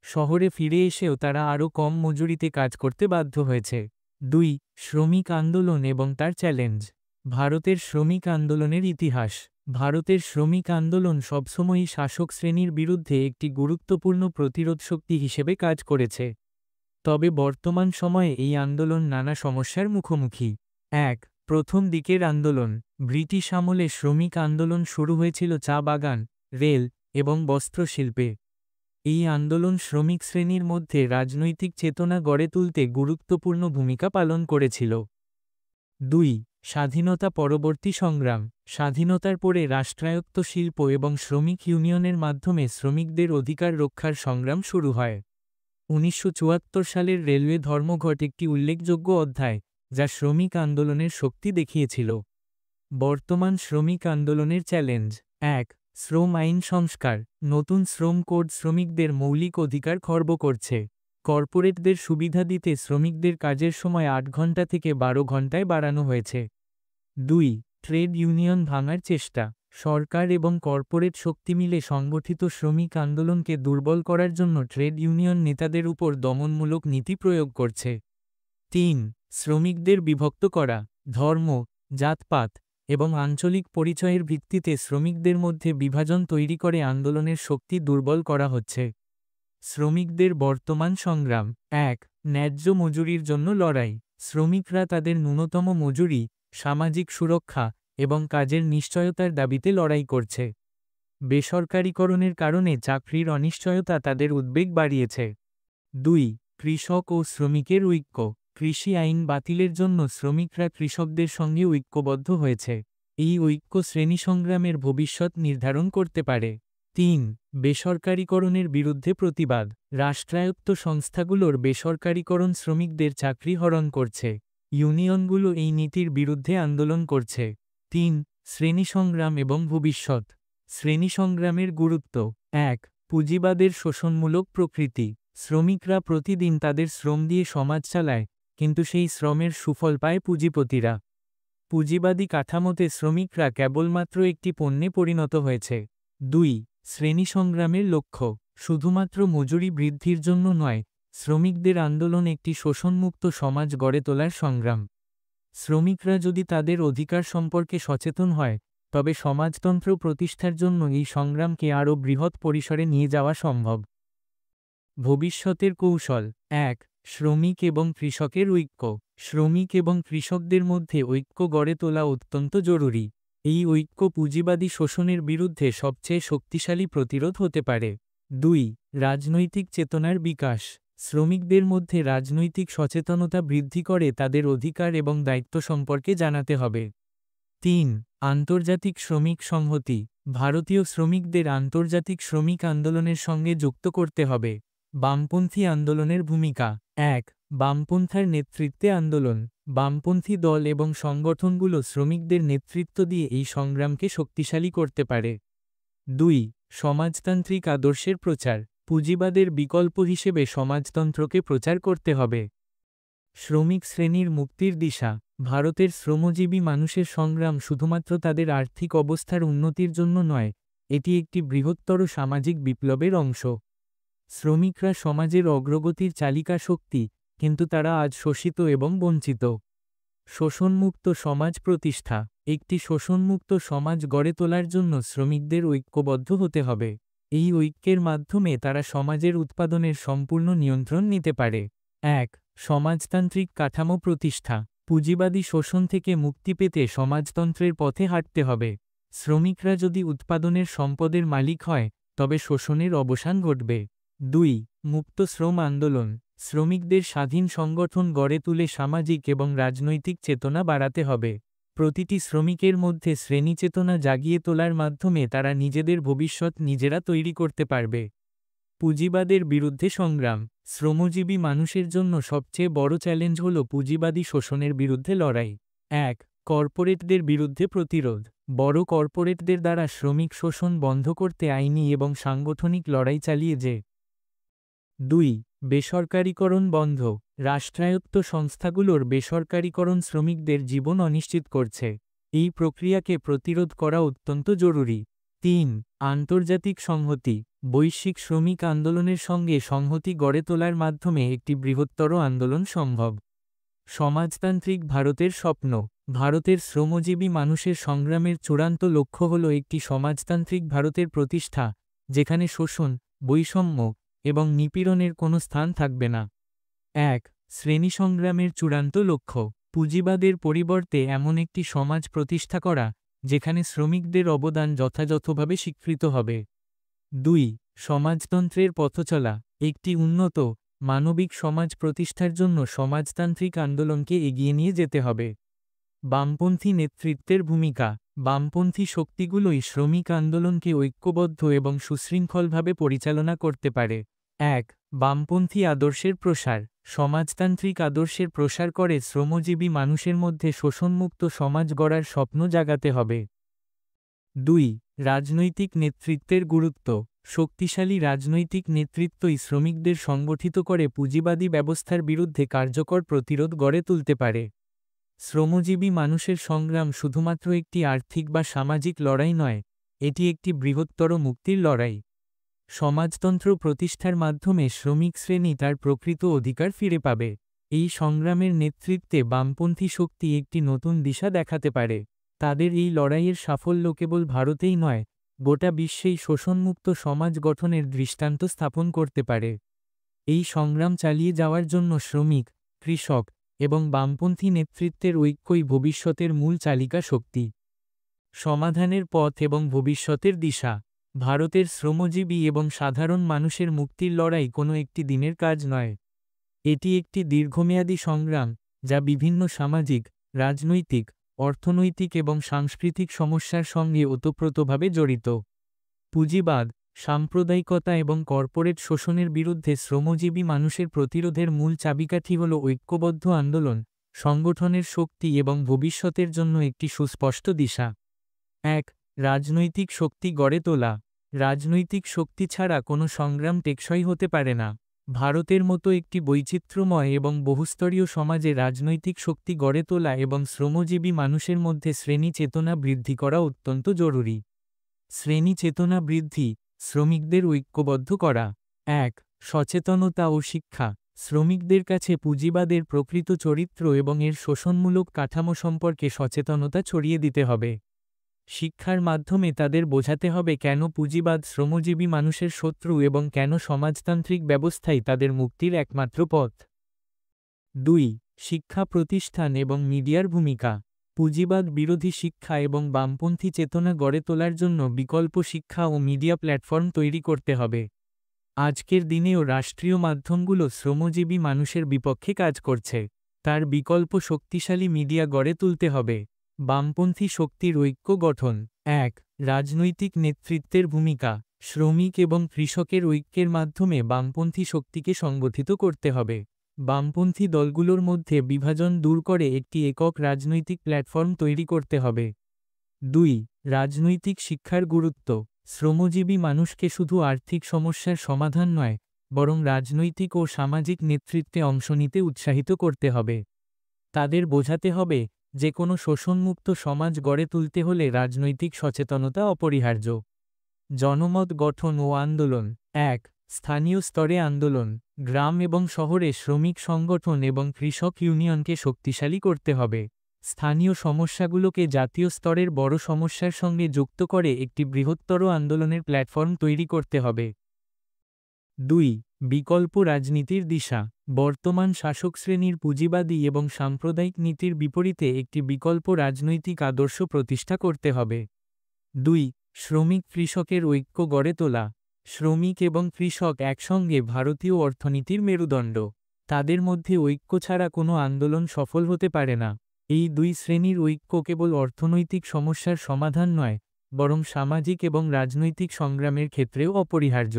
শহরে ফিরে এসেও তারা আরও কম মজুরিতে কাজ করতে বাধ্য হয়েছে। ২. শ্রমিক আন্দোলন এবং তার চ্যালেঞ্জ। ভারতের শ্রমিক আন্দোলনের ইতিহাস। ভারতের শ্রমিক আন্দোলন সবসময়ই শাসক শ্রেণীর বিরুদ্ধে একটি গুরুত্বপূর্ণ প্রতিরোধ শক্তি হিসেবে কাজ করেছে। তবে বর্তমান সময়ে এই আন্দোলন নানা সমস্যার মুখোমুখি। ১. প্রথম দিকের আন্দোলন। ব্রিটিশ আমলে শ্রমিক আন্দোলন শুরু হয়েছিল চা বাগান, রেল এবং বস্ত্রশিল্পে। এই আন্দোলন শ্রমিক শ্রেণীর মধ্যে রাজনৈতিক চেতনা গড়ে তুলতে গুরুত্বপূর্ণ ভূমিকা পালন করেছিল। ২. স্বাধীনতা পরবর্তী সংগ্রাম। স্বাধীনতার পরে রাষ্ট্রায়ত্ত শিল্প এবং শ্রমিক ইউনিয়নের মাধ্যমে শ্রমিকদের অধিকার রক্ষার সংগ্রাম শুরু হয়। ১৯৭৪ সালের রেলওয়ে ধর্মঘট একটি উল্লেখযোগ্য অধ্যায়, যা শ্রমিক আন্দোলনের শক্তি দেখিয়েছিল। বর্তমান শ্রমিক আন্দোলনের চ্যালেঞ্জ। ১. শ্রম আইন সংস্কার। নতুন শ্রম কোড শ্রমিকদের মৌলিক অধিকার খর্ব করছে। কর্পোরেটদের সুবিধা দিতে শ্রমিকদের কাজের সময় ৮ ঘন্টা থেকে ১২ ঘন্টায় বাড়ানো হয়েছে। ২. ট্রেড ইউনিয়ন ভাঙার চেষ্টা। সরকার এবং কর্পোরেট শক্তি মিলে সংগঠিত শ্রমিক আন্দোলনকে দুর্বল করার জন্য ট্রেড ইউনিয়ন নেতাদের উপর দমনমূলক নীতি প্রয়োগ করছে। ৩. শ্রমিকদের বিভক্ত করা। ধর্ম, জাতপাত এবং আঞ্চলিক পরিচয়ের ভিত্তিতে শ্রমিকদের মধ্যে বিভাজন তৈরি করে আন্দোলনের শক্তি দুর্বল করা হচ্ছে। শ্রমিকদের বর্তমান সংগ্রাম। ১. ন্যায্য মজুরির জন্য লড়াই। শ্রমিকরা তাদের ন্যূনতম মজুরি, সামাজিক সুরক্ষা এবং কাজের নিশ্চয়তার দাবিতে লড়াই করছে। বেসরকারীকরণের কারণে চাকরির অনিশ্চয়তা তাদের উদ্বেগ বাড়িয়েছে। ২. কৃষক ও শ্রমিকের ঐক্য। কৃষি আইন বাতিলের জন্য শ্রমিকরা কৃষকদের সঙ্গে ঐক্যবদ্ধ হয়েছে। এই ঐক্য শ্রেণী সংগ্রামের ভবিষ্যৎ নির্ধারণ করতে পারে। ৩. বেসরকারীকরণের বিরুদ্ধে প্রতিবাদ। রাষ্ট্রায়ত্ত সংস্থাগুলোর বেসরকারীকরণ শ্রমিকদের চাকরি হরণ করছে। ইউনিয়নগুলো এই নীতির বিরুদ্ধে আন্দোলন করছে। ৩. শ্রেণী সংগ্রাম এবং ভবিষ্যৎ। শ্রেণী সংগ্রামের গুরুত্ব। ১. পুঁজিবাদের শোষণমূলক প্রকৃতি। শ্রমিকরা প্রতিদিন তাদের শ্রম দিয়ে সমাজ চালায়, কিন্তু সেই শ্রমের সুফল পায় পুঁজিপতিরা। পুঁজিবাদী কাঠামোতে শ্রমিকরা কেবলমাত্র একটি পণ্যে পরিণত হয়েছে। ২. শ্রেণী সংগ্রামের লক্ষ্য। শুধুমাত্র মজুরি বৃদ্ধির জন্য নয়, শ্রমিকদের আন্দোলন একটি শোষণমুক্ত সমাজ গড়ে তোলার সংগ্রাম। শ্রমিকরা যদি তাদের অধিকার সম্পর্কে সচেতন হয়, তবে সমাজতন্ত্র প্রতিষ্ঠার জন্য এই সংগ্রামকে আরও বৃহৎ পরিসরে নিয়ে যাওয়া সম্ভব। ভবিষ্যতের কৌশল। ১. শ্রমিক এবং কৃষকের ঐক্য। শ্রমিক এবং কৃষকদের মধ্যে ঐক্য গড়ে তোলা অত্যন্ত জরুরি। এই ঐক্য পুঁজিবাদী শোষণের বিরুদ্ধে সবচেয়ে শক্তিশালী প্রতিরোধ হতে পারে। 2. রাজনৈতিক চেতনার বিকাশ। শ্রমিকদের মধ্যে রাজনৈতিক সচেতনতা বৃদ্ধি করে তাদের অধিকার এবং দায়িত্ব সম্পর্কে জানাতে হবে। 3. আন্তর্জাতিক শ্রমিক সংহতি। ভারতীয় শ্রমিকদের আন্তর্জাতিক শ্রমিক আন্দোলনের সঙ্গে যুক্ত করতে হবে। বামপন্থী আন্দোলনের ভূমিকা। 1. বামপন্থার নেতৃত্বে আন্দোলন। বামপন্থী দল এবং সংগঠনগুলো শ্রমিকদের নেতৃত্ব দিয়ে এই সংগ্রামকে শক্তিশালী করতে পারে। 2. সমাজতান্ত্রিক আদর্শের প্রচার। পুঁজিবাদের বিকল্প হিসেবে সমাজতন্ত্রকে প্রচার করতে হবে। শ্রমিক শ্রেণীর মুক্তির দিশা। ভারতের শ্রমজীবী মানুষের সংগ্রাম শুধুমাত্র তাদের আর্থিক অবস্থার উন্নতির জন্য নয়, এটি একটি বৃহত্তর সামাজিক বিপ্লবের অংশ। শ্রমিকরা সমাজের অগ্রগতির চালিকা শক্তি, কিন্তু তারা আজ শোষিত এবং বঞ্চিত। শোষণমুক্ত সমাজ প্রতিষ্ঠা। একটি শোষণমুক্ত সমাজ গড়ে তোলার জন্য শ্রমিকদের ঐক্যবদ্ধ হতে হবে। এই ঐক্যের মাধ্যমে তারা সমাজের উৎপাদনের সম্পূর্ণ নিয়ন্ত্রণ নিতে পারে। 1. সমাজতান্ত্রিক কাঠামো প্রতিষ্ঠা। পুঁজিবাদী শোষণ থেকে মুক্তি পেতে সমাজতন্ত্রের পথে হাঁটতে হবে। শ্রমিকরা যদি উৎপাদনের সম্পদের মালিক হয়, তবে শোষণের অবসান ঘটবে। 2. মুক্ত শ্রম আন্দোলন। শ্রমিকদের স্বাধীন সংগঠন গড়ে তুলে সামাজিক এবং রাজনৈতিক চেতনা বাড়াতে হবে। প্রতিটি শ্রমিকের মধ্যে শ্রেণী চেতনা জাগিয়ে তোলার মাধ্যমে তারা নিজেদের ভবিষ্যৎ নিজেরা তৈরি করতে পারবে। পুঁজিবাদের বিরুদ্ধে সংগ্রাম। শ্রমজীবী মানুষের জন্য সবচেয়ে বড় চ্যালেঞ্জ হল পুঁজিবাদী শোষণের বিরুদ্ধে লড়াই। 1. কর্পোরেটদের বিরুদ্ধে প্রতিরোধ। বড় কর্পোরেটদের দ্বারা শ্রমিক শোষণ বন্ধ করতে আইনি এবং সাংগঠনিক লড়াই চালিয়ে যে। 2. বেসরকারীকরণ বন্ধ। রাষ্ট্রায়ত্ত সংস্থাগুলোর বেসরকারীকরণ শ্রমিকদের জীবন অনিশ্চিত করছে। এই প্রক্রিয়াকে প্রতিরোধ করা অত্যন্ত জরুরি। 3. আন্তর্জাতিক সংহতি। বৈশ্বিক শ্রমিক আন্দোলনের সঙ্গে সংহতি গড়ে তোলার মাধ্যমে একটি বৃহত্তর আন্দোলন সম্ভব। সমাজতান্ত্রিক ভারতের স্বপ্ন। ভারতের শ্রমজীবী মানুষের সংগ্রামের চূড়ান্ত লক্ষ্য হল একটি সমাজতান্ত্রিক ভারতের প্রতিষ্ঠা, যেখানে শোষণ, বৈষম্য এবং নিপীড়নের কোনো স্থান থাকবে না। 1. শ্রেণী সংগ্রামের চূড়ান্ত লক্ষ্য। পুঁজিবাদের পরিবর্তে এমন একটি সমাজ প্রতিষ্ঠা করা, যেখানে শ্রমিকদের অবদান যথাযথভাবে স্বীকৃত হবে। 2. সমাজতন্ত্রের পথচলা। একটি উন্নত, মানবিক সমাজ প্রতিষ্ঠার জন্য সমাজতান্ত্রিক আন্দোলনকে এগিয়ে নিয়ে যেতে হবে। বামপন্থী নেতৃত্বের ভূমিকা। বামপন্থী শক্তিগুলোই শ্রমিক আন্দোলনকে ঐক্যবদ্ধ এবং সুশৃঙ্খলভাবে পরিচালনা করতে পারে। 1. বামপন্থী আদর্শের প্রসার। সমাজতান্ত্রিক আদর্শের প্রসার করে শ্রমজীবী মানুষের মধ্যে শোষণমুক্ত সমাজ গড়ার স্বপ্ন জাগাতে হবে। 2. রাজনৈতিক নেতৃত্বের গুরুত্ব। শক্তিশালী রাজনৈতিক নেতৃত্বই শ্রমিকদের সংগঠিত করে পুঁজিবাদী ব্যবস্থার বিরুদ্ধে কার্যকর প্রতিরোধ গড়ে তুলতে পারে। শ্রমজীবী মানুষের সংগ্রাম শুধুমাত্র একটি আর্থিক বা সামাজিক লড়াই নয়, এটি একটি বৃহত্তর মুক্তির লড়াই। সমাজতন্ত্র প্রতিষ্ঠার মাধ্যমে শ্রমিক শ্রেণী তার প্রকৃত অধিকার ফিরে পাবে। এই সংগ্রামের নেতৃত্বে বামপন্থী শক্তি একটি নতুন দিশা দেখাতে পারে। তাদের এই লড়াইয়ের সাফল্য কেবল ভারতেই নয়, গোটা বিশ্বেই শোষণমুক্ত সমাজ গঠনের দৃষ্টান্ত স্থাপন করতে পারে। এই সংগ্রাম চালিয়ে যাওয়ার জন্য শ্রমিক, কৃষক এবং বামপন্থী নেতৃত্বের ঐক্যই ভবিষ্যতের মূল চালিকা শক্তি। সমাধানের পথ এবং ভবিষ্যতের দিশা। ভারতের শ্রমজীবী এবং সাধারণ মানুষের মুক্তির লড়াই কোনো একটি দিনের কাজ নয়। এটি একটি দীর্ঘমেয়াদী সংগ্রাম, যা বিভিন্ন সামাজিক, রাজনৈতিক, অর্থনৈতিক এবং সাংস্কৃতিক সমস্যার সঙ্গে ওতপ্রোতভাবে জড়িত। পুঁজিবাদ, সাম্প্রদায়িকতা এবং কর্পোরেট শোষণের বিরুদ্ধে শ্রমজীবী মানুষের প্রতিরোধের মূল চাবিকাঠি হল ঐক্যবদ্ধ আন্দোলন, সংগঠনের শক্তি এবং ভবিষ্যতের জন্য একটি সুস্পষ্ট দিশা। 1. রাজনৈতিক শক্তি গড়ে তোলা। রাজনৈতিক শক্তি ছাড়া কোনো সংগ্রাম টেকসই হতে পারে না। ভারতের মতো একটি বৈচিত্র্যময় এবং বহুস্তরীয় সমাজে রাজনৈতিক শক্তি গড়ে তোলা এবং শ্রমজীবী মানুষের মধ্যে শ্রেণী চেতনা বৃদ্ধি করা অত্যন্ত জরুরি। শ্রেণী চেতনা বৃদ্ধি। শ্রমিকদের ঐক্যবদ্ধ করা। 1. সচেতনতা ও শিক্ষা। শ্রমিকদের কাছে পুঁজিবাদের প্রকৃত চরিত্র এবং এর শোষণমূলক কাঠামো সম্পর্কে সচেতনতা ছড়িয়ে দিতে হবে। শিক্ষার মাধ্যমে তাদের বোঝাতে হবে কেন পুঁজিবাদ শ্রমজীবী মানুষের শত্রু এবং কেন সমাজতান্ত্রিক ব্যবস্থাই তাদের মুক্তির একমাত্র পথ। 2. শিক্ষা প্রতিষ্ঠান এবং মিডিয়ার ভূমিকা। পুঁজিবাদ বিরোধী শিক্ষা এবং বামপন্থী চেতনা গড়ে তোলার জন্য বিকল্প শিক্ষা ও মিডিয়া প্ল্যাটফর্ম তৈরি করতে হবে। আজকের দিনেও রাষ্ট্রীয় মাধ্যমগুলো শ্রমজীবী মানুষের বিপক্ষে কাজ করছে। তার বিকল্প শক্তিশালী মিডিয়া গড়ে তুলতে হবে। বামপন্থী শক্তির ঐক্য গঠন। ১. রাজনৈতিক নেতৃত্বের ভূমিকা। শ্রমিক এবং কৃষকের ঐক্যের মাধ্যমে বামপন্থী শক্তিকে সংগঠিত করতে হবে। বামপন্থী দলগুলোর মধ্যে বিভাজন দূর করে একটি একক রাজনৈতিক প্ল্যাটফর্ম তৈরি করতে হবে। ২. রাজনৈতিক শিক্ষার গুরুত্ব। শ্রমজীবী মানুষকে শুধু আর্থিক সমস্যার সমাধান নয়, বরং রাজনৈতিক ও সামাজিক নেতৃত্বে অংশ নিতে উৎসাহিত করতে হবে। তাদের বোঝাতে হবে যে কোনো শোষণমুক্ত সমাজ গড়ে তুলতে হলে রাজনৈতিক সচেতনতা অপরিহার্য। জনমত গঠন ও আন্দোলন। ১. স্থানীয় স্তরে আন্দোলন। গ্রাম এবং শহরে শ্রমিক সংগঠন এবং কৃষক ইউনিয়নকে শক্তিশালী করতে হবে। স্থানীয় সমস্যাগুলোকে জাতীয় স্তরের বড় সমস্যার সঙ্গে যুক্ত করে একটি বৃহত্তর আন্দোলনের প্ল্যাটফর্ম তৈরি করতে হবে। ২. বিকল্প রাজনীতির দিশা। বর্তমান শাসক শ্রেণীর পুঁজিবাদী এবং সাম্প্রদায়িক নীতির বিপরীতে একটি বিকল্প রাজনৈতিক আদর্শ প্রতিষ্ঠা করতে হবে। ২. শ্রমিক কৃষকের ঐক্য গড়ে তোলা। শ্রমিক এবং কৃষক একসঙ্গে ভারতীয় অর্থনীতির মেরুদণ্ড। তাদের মধ্যে ঐক্য ছাড়া কোনো আন্দোলন সফল হতে পারে না। এই দুই শ্রেণীর ঐক্য কেবল অর্থনৈতিক সমস্যার সমাধান নয়, বরং সামাজিক এবং রাজনৈতিক সংগ্রামের ক্ষেত্রেও অপরিহার্য।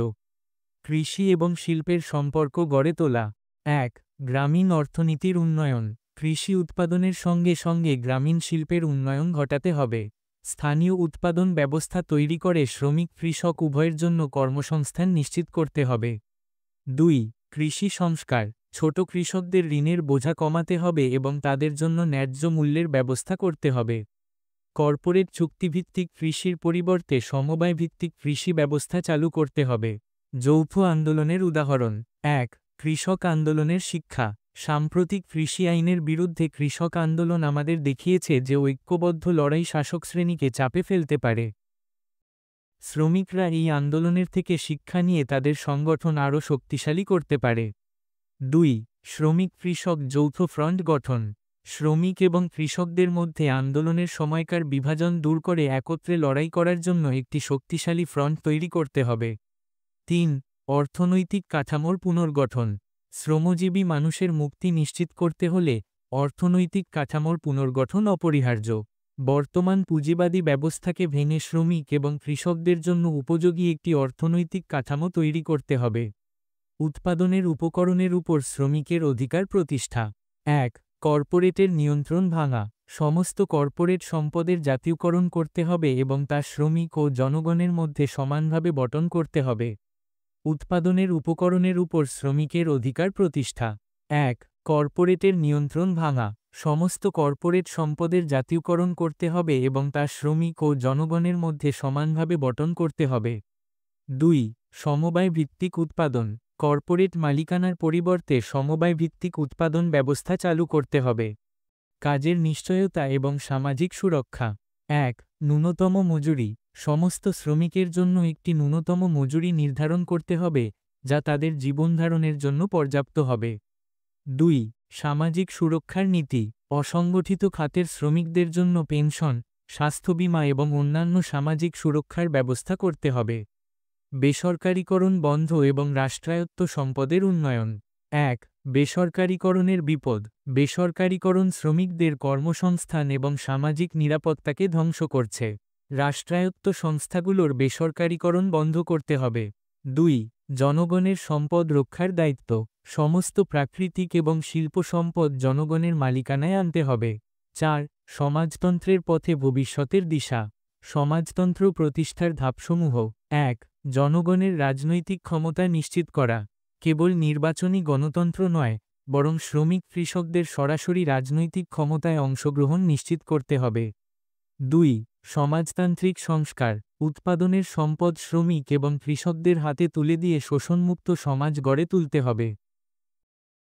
কৃষি এবং শিল্পের সম্পর্ক গড়ে তোলা। ১. গ্রামীণ অর্থনীতির উন্নয়ন। কৃষি উৎপাদনের সঙ্গে সঙ্গে গ্রামীণ শিল্পের উন্নয়ন ঘটাতে হবে। স্থানীয় উৎপাদন ব্যবস্থা তৈরি করে শ্রমিক কৃষক উভয়ের জন্য কর্মসংস্থান নিশ্চিত করতে হবে। ২. কৃষি সংস্কার। ছোট কৃষকদের ঋণের বোঝা কমাতে হবে এবং তাদের জন্য ন্যায্য মূল্যের ব্যবস্থা করতে হবে। কর্পোরেট চুক্তিভিত্তিক কৃষির পরিবর্তে সমবায় ভিত্তিক কৃষি ব্যবস্থা চালু করতে হবে। যৌথ আন্দোলনের উদাহরণ। ১. কৃষক আন্দোলনের শিক্ষা। সাম্প্রতিক কৃষি আইনের বিরুদ্ধে কৃষক আন্দোলন আমাদের দেখিয়েছে যে ঐক্যবদ্ধ লড়াই শাসক শ্রেণীকে চাপে ফেলতে পারে। শ্রমিকরা এই আন্দোলনের থেকে শিক্ষা নিয়ে তাদের সংগঠন আরও শক্তিশালী করতে পারে। ২. শ্রমিক কৃষক যৌথ ফ্রন্ট গঠন। শ্রমিক এবং কৃষকদের মধ্যে আন্দোলনের সময়কার বিভাজন দূর করে একত্রে লড়াই করার জন্য একটি শক্তিশালী ফ্রন্ট তৈরি করতে হবে। ৩. অর্থনৈতিক কাঠামোর পুনর্গঠন। শ্রমজীবী মানুষের মুক্তি নিশ্চিত করতে হলে অর্থনৈতিক কাঠামোর পুনর্গঠন অপরিহার্য। বর্তমান পুঁজিবাদী ব্যবস্থাকে ভেঙে শ্রমিক এবং কৃষকদের জন্য উপযোগী একটি অর্থনৈতিক কাঠামো তৈরি করতে হবে। উৎপাদনের উপকরণের উপর শ্রমিকের অধিকার প্রতিষ্ঠা। ১. কর্পোরেটের নিয়ন্ত্রণ ভাঙা। সমস্ত কর্পোরেট সম্পদের জাতীয়করণ করতে হবে এবং তা শ্রমিক ও জনগণের মধ্যে সমানভাবে বণ্টন করতে হবে। উৎপাদনের উপকরণের উপর শ্রমিকের অধিকার প্রতিষ্ঠা। ১. কর্পোরেটের নিয়ন্ত্রণ ভাঙা। সমস্ত কর্পোরেট সম্পদের জাতীয়করণ করতে হবে এবং তা শ্রমিক ও জনগণের মধ্যে সমানভাবে বণ্টন করতে হবে। ২. সমবায় ভিত্তিক উৎপাদন। কর্পোরেট মালিকানার পরিবর্তে সমবায় ভিত্তিক উৎপাদন ব্যবস্থা চালু করতে হবে। কাজের নিশ্চয়তা এবং সামাজিক সুরক্ষা। ১. ন্যূনতম মজুরি। সমস্ত শ্রমিকের জন্য একটি ন্যূনতম মজুরি নির্ধারণ করতে হবে, যা তাদের জীবনধারণের জন্য পর্যাপ্ত হবে। ২. সামাজিক সুরক্ষার নীতি। অসংগঠিত খাতের শ্রমিকদের জন্য পেনশন, স্বাস্থ্য বীমা এবং অন্যান্য সামাজিক সুরক্ষার ব্যবস্থা করতে হবে। বেসরকারীকরণ বন্ধ এবং রাষ্ট্রায়ত্ত সম্পদের উন্নয়ন। ১. বেসরকারীকরণের বিপদ। বেসরকারীকরণ শ্রমিকদের কর্মসংস্থান এবং সামাজিক নিরাপত্তাকে ধ্বংস করছে। রাষ্ট্রায়ত্ত সংস্থাগুলোর বেসরকারীকরণ বন্ধ করতে হবে। ২. জনগণের সম্পদ রক্ষার দায়িত্ব। সমস্ত প্রাকৃতিক এবং শিল্প সম্পদ জনগণের মালিকানায় আনতে হবে। ৪. সমাজতন্ত্রের পথে ভবিষ্যতের দিশা। সমাজতন্ত্র প্রতিষ্ঠার ধাপসমূহ। ১. জনগণের রাজনৈতিক ক্ষমতা নিশ্চিত করা। কেবল নির্বাচনী গণতন্ত্র নয়, বরং শ্রমিক কৃষকদের সরাসরি রাজনৈতিক ক্ষমতায় অংশগ্রহণ নিশ্চিত করতে হবে। ২. সমাজতান্ত্রিক সংস্কার। উৎপাদনের সম্পদ শ্রমিক এবং কৃষকদের হাতে তুলে দিয়ে শোষণমুক্ত সমাজ গড়ে তুলতে হবে।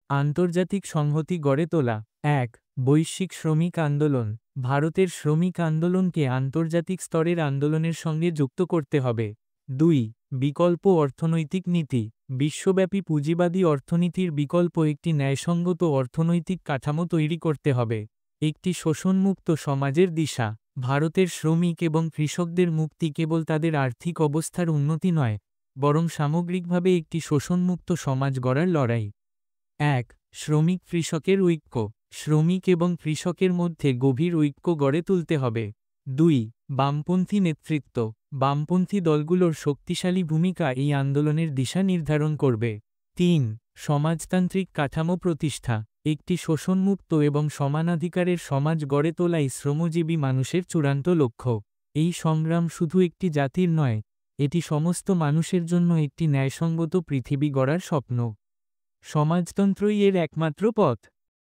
আন্তর্জাতিক সংহতি গড়ে তোলা। ১. বৈশ্বিক শ্রমিক আন্দোলন। ভারতের শ্রমিক আন্দোলনকে আন্তর্জাতিক স্তরের আন্দোলনের সঙ্গে যুক্ত করতে হবে। ২. বিকল্প অর্থনৈতিক নীতি। বিশ্বব্যাপী পুঁজিবাদী অর্থনীতির বিকল্প একটি ন্যায়সঙ্গত অর্থনৈতিক কাঠামো তৈরি করতে হবে। একটি শোষণমুক্ত সমাজের দিশা। ভারতের শ্রমিক এবং কৃষকদের মুক্তি কেবল তাদের আর্থিক অবস্থার উন্নতি নয়, বরং সামগ্রিকভাবে একটি শোষণমুক্ত সমাজ গড়ার লড়াই। ১. শ্রমিক কৃষকের ঐক্য। শ্রমিক এবং কৃষকের মধ্যে গভীর ঐক্য গড়ে তুলতে হবে। ২. বামপন্থী নেতৃত্ব। বামপন্থী দলগুলোর শক্তিশালী ভূমিকা এই আন্দোলনের দিশা নির্ধারণ করবে। ৩. সমাজতান্ত্রিক কাঠামো প্রতিষ্ঠা। একটি শোষণমুক্ত এবং সমানাধিকারের সমাজ গড়ে তোলাই শ্রমজীবী মানুষের চূড়ান্ত লক্ষ্য। এই সংগ্রাম শুধু একটি জাতির নয়, এটি সমস্ত মানুষের জন্য একটি ন্যায়সঙ্গত পৃথিবী গড়ার স্বপ্ন। সমাজতন্ত্রই এর একমাত্র পথ।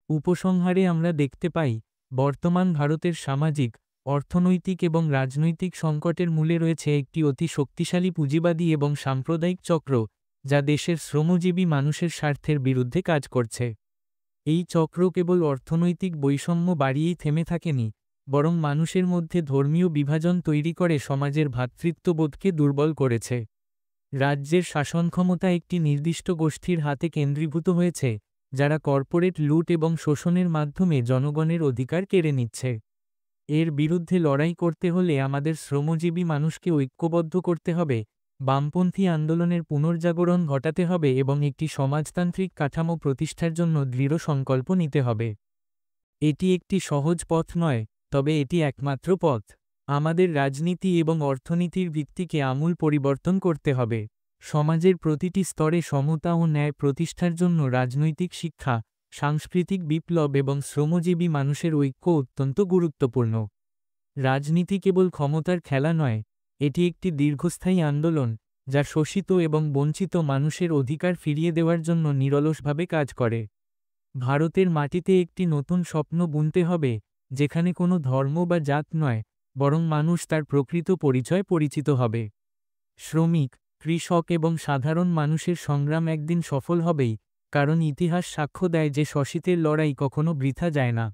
উপসংহারে আমরা দেখতে পাই, বর্তমান ভারতের সামাজিক, অর্থনৈতিক এবং রাজনৈতিক সংকটের মূলে রয়েছে একটি অতি শক্তিশালী পুঁজিবাদী এবং সাম্প্রদায়িক চক্র, যা দেশের শ্রমজীবী মানুষের স্বার্থের বিরুদ্ধে কাজ করছে। এই চক্র কেবল অর্থনৈতিক বৈষম্য বাড়িয়েই থেমে থাকেনি, বরং মানুষের মধ্যে ধর্মীয় বিভাজন তৈরি করে সমাজের ভ্রাতৃত্ববোধকে দুর্বল করেছে। রাজ্যের শাসনক্ষমতা একটি নির্দিষ্ট গোষ্ঠীর হাতে কেন্দ্রীভূত হয়েছে, যারা কর্পোরেট লুট এবং শোষণের মাধ্যমে জনগণের অধিকার কেড়ে নিচ্ছে। এর বিরুদ্ধে লড়াই করতে হলে আমাদের শ্রমজীবী মানুষকে ঐক্যবদ্ধ করতে হবে, বামপন্থী আন্দোলনের পুনর্জাগরণ ঘটাতে হবে এবং একটি সমাজতান্ত্রিক কাঠামো প্রতিষ্ঠার জন্য দৃঢ় সংকল্প নিতে হবে। এটি একটি সহজ পথ নয়, তবে এটি একমাত্র পথ। আমাদের রাজনীতি এবং অর্থনীতির ভিত্তিকে আমূল পরিবর্তন করতে হবে। সমাজের প্রতিটি স্তরে সমতা ও ন্যায় প্রতিষ্ঠার জন্য রাজনৈতিক শিক্ষা, সাংস্কৃতিক বিপ্লব এবং শ্রমজীবী মানুষের ঐক্য অত্যন্ত গুরুত্বপূর্ণ। রাজনীতি কেবল ক্ষমতার খেলা নয়, এটি একটি দীর্ঘস্থায়ী আন্দোলন, যা শোষিত এবং বঞ্চিত মানুষের অধিকার ফিরিয়ে দেওয়ার জন্য নিরলসভাবে কাজ করে। ভারতের মাটিতে একটি নতুন স্বপ্ন বুনতে হবে, যেখানে কোনো ধর্ম বা জাত নয়, বরং মানুষ তার প্রকৃত পরিচয় পরিচিত হবে। শ্রমিক, কৃষক এবং সাধারণ মানুষের সংগ্রাম একদিন সফল হবেই, কারণ ইতিহাস সাক্ষ্য দেয় যে শোষিতের লড়াই কখনো বৃথা যায় না।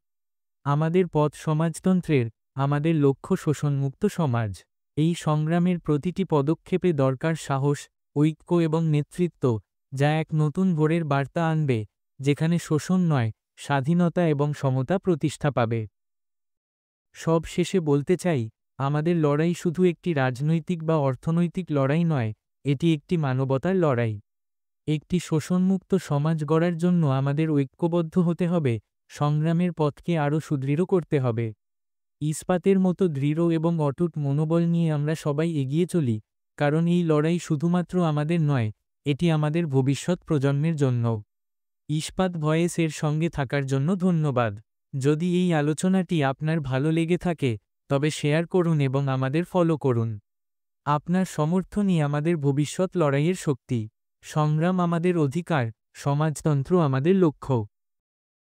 আমাদের পথ সমাজতন্ত্রের, আমাদের লক্ষ্য শোষণমুক্ত সমাজ। এই সংগ্রামের প্রতিটি পদক্ষেপে দরকার সাহস, ঐক্য এবং নেতৃত্ব, যা এক নতুন ভোরের বার্তা আনবে, যেখানে শোষণ নয়, স্বাধীনতা এবং সমতা প্রতিষ্ঠা পাবে। সব শেষে বলতে চাই, আমাদের লড়াই শুধু একটি রাজনৈতিক বা অর্থনৈতিক লড়াই নয়, এটি একটি মানবতার লড়াই। একটি শোষণমুক্ত সমাজ গড়ার জন্য আমাদের ঐক্যবদ্ধ হতে হবে, সংগ্রামের পথকে আরও সুদৃঢ় করতে হবে। ইস্পাতের মতো দৃঢ় এবং অটুট মনোবল নিয়ে আমরা সবাই এগিয়ে চলি, কারণ এই লড়াই শুধুমাত্র আমাদের নয়, এটি আমাদের ভবিষ্যৎ প্রজন্মের জন্য। ইস্পাত ভয়েস এর সঙ্গে থাকার জন্য ধন্যবাদ। যদি এই আলোচনাটি আপনার ভালো লেগে থাকে, তবে শেয়ার করুন এবং আমাদের ফলো করুন। আপনার সমর্থনই আমাদের ভবিষ্যৎ লড়াইয়ের শক্তি। সংগ্রাম আমাদের অধিকার, সমাজতন্ত্র আমাদের লক্ষ্য।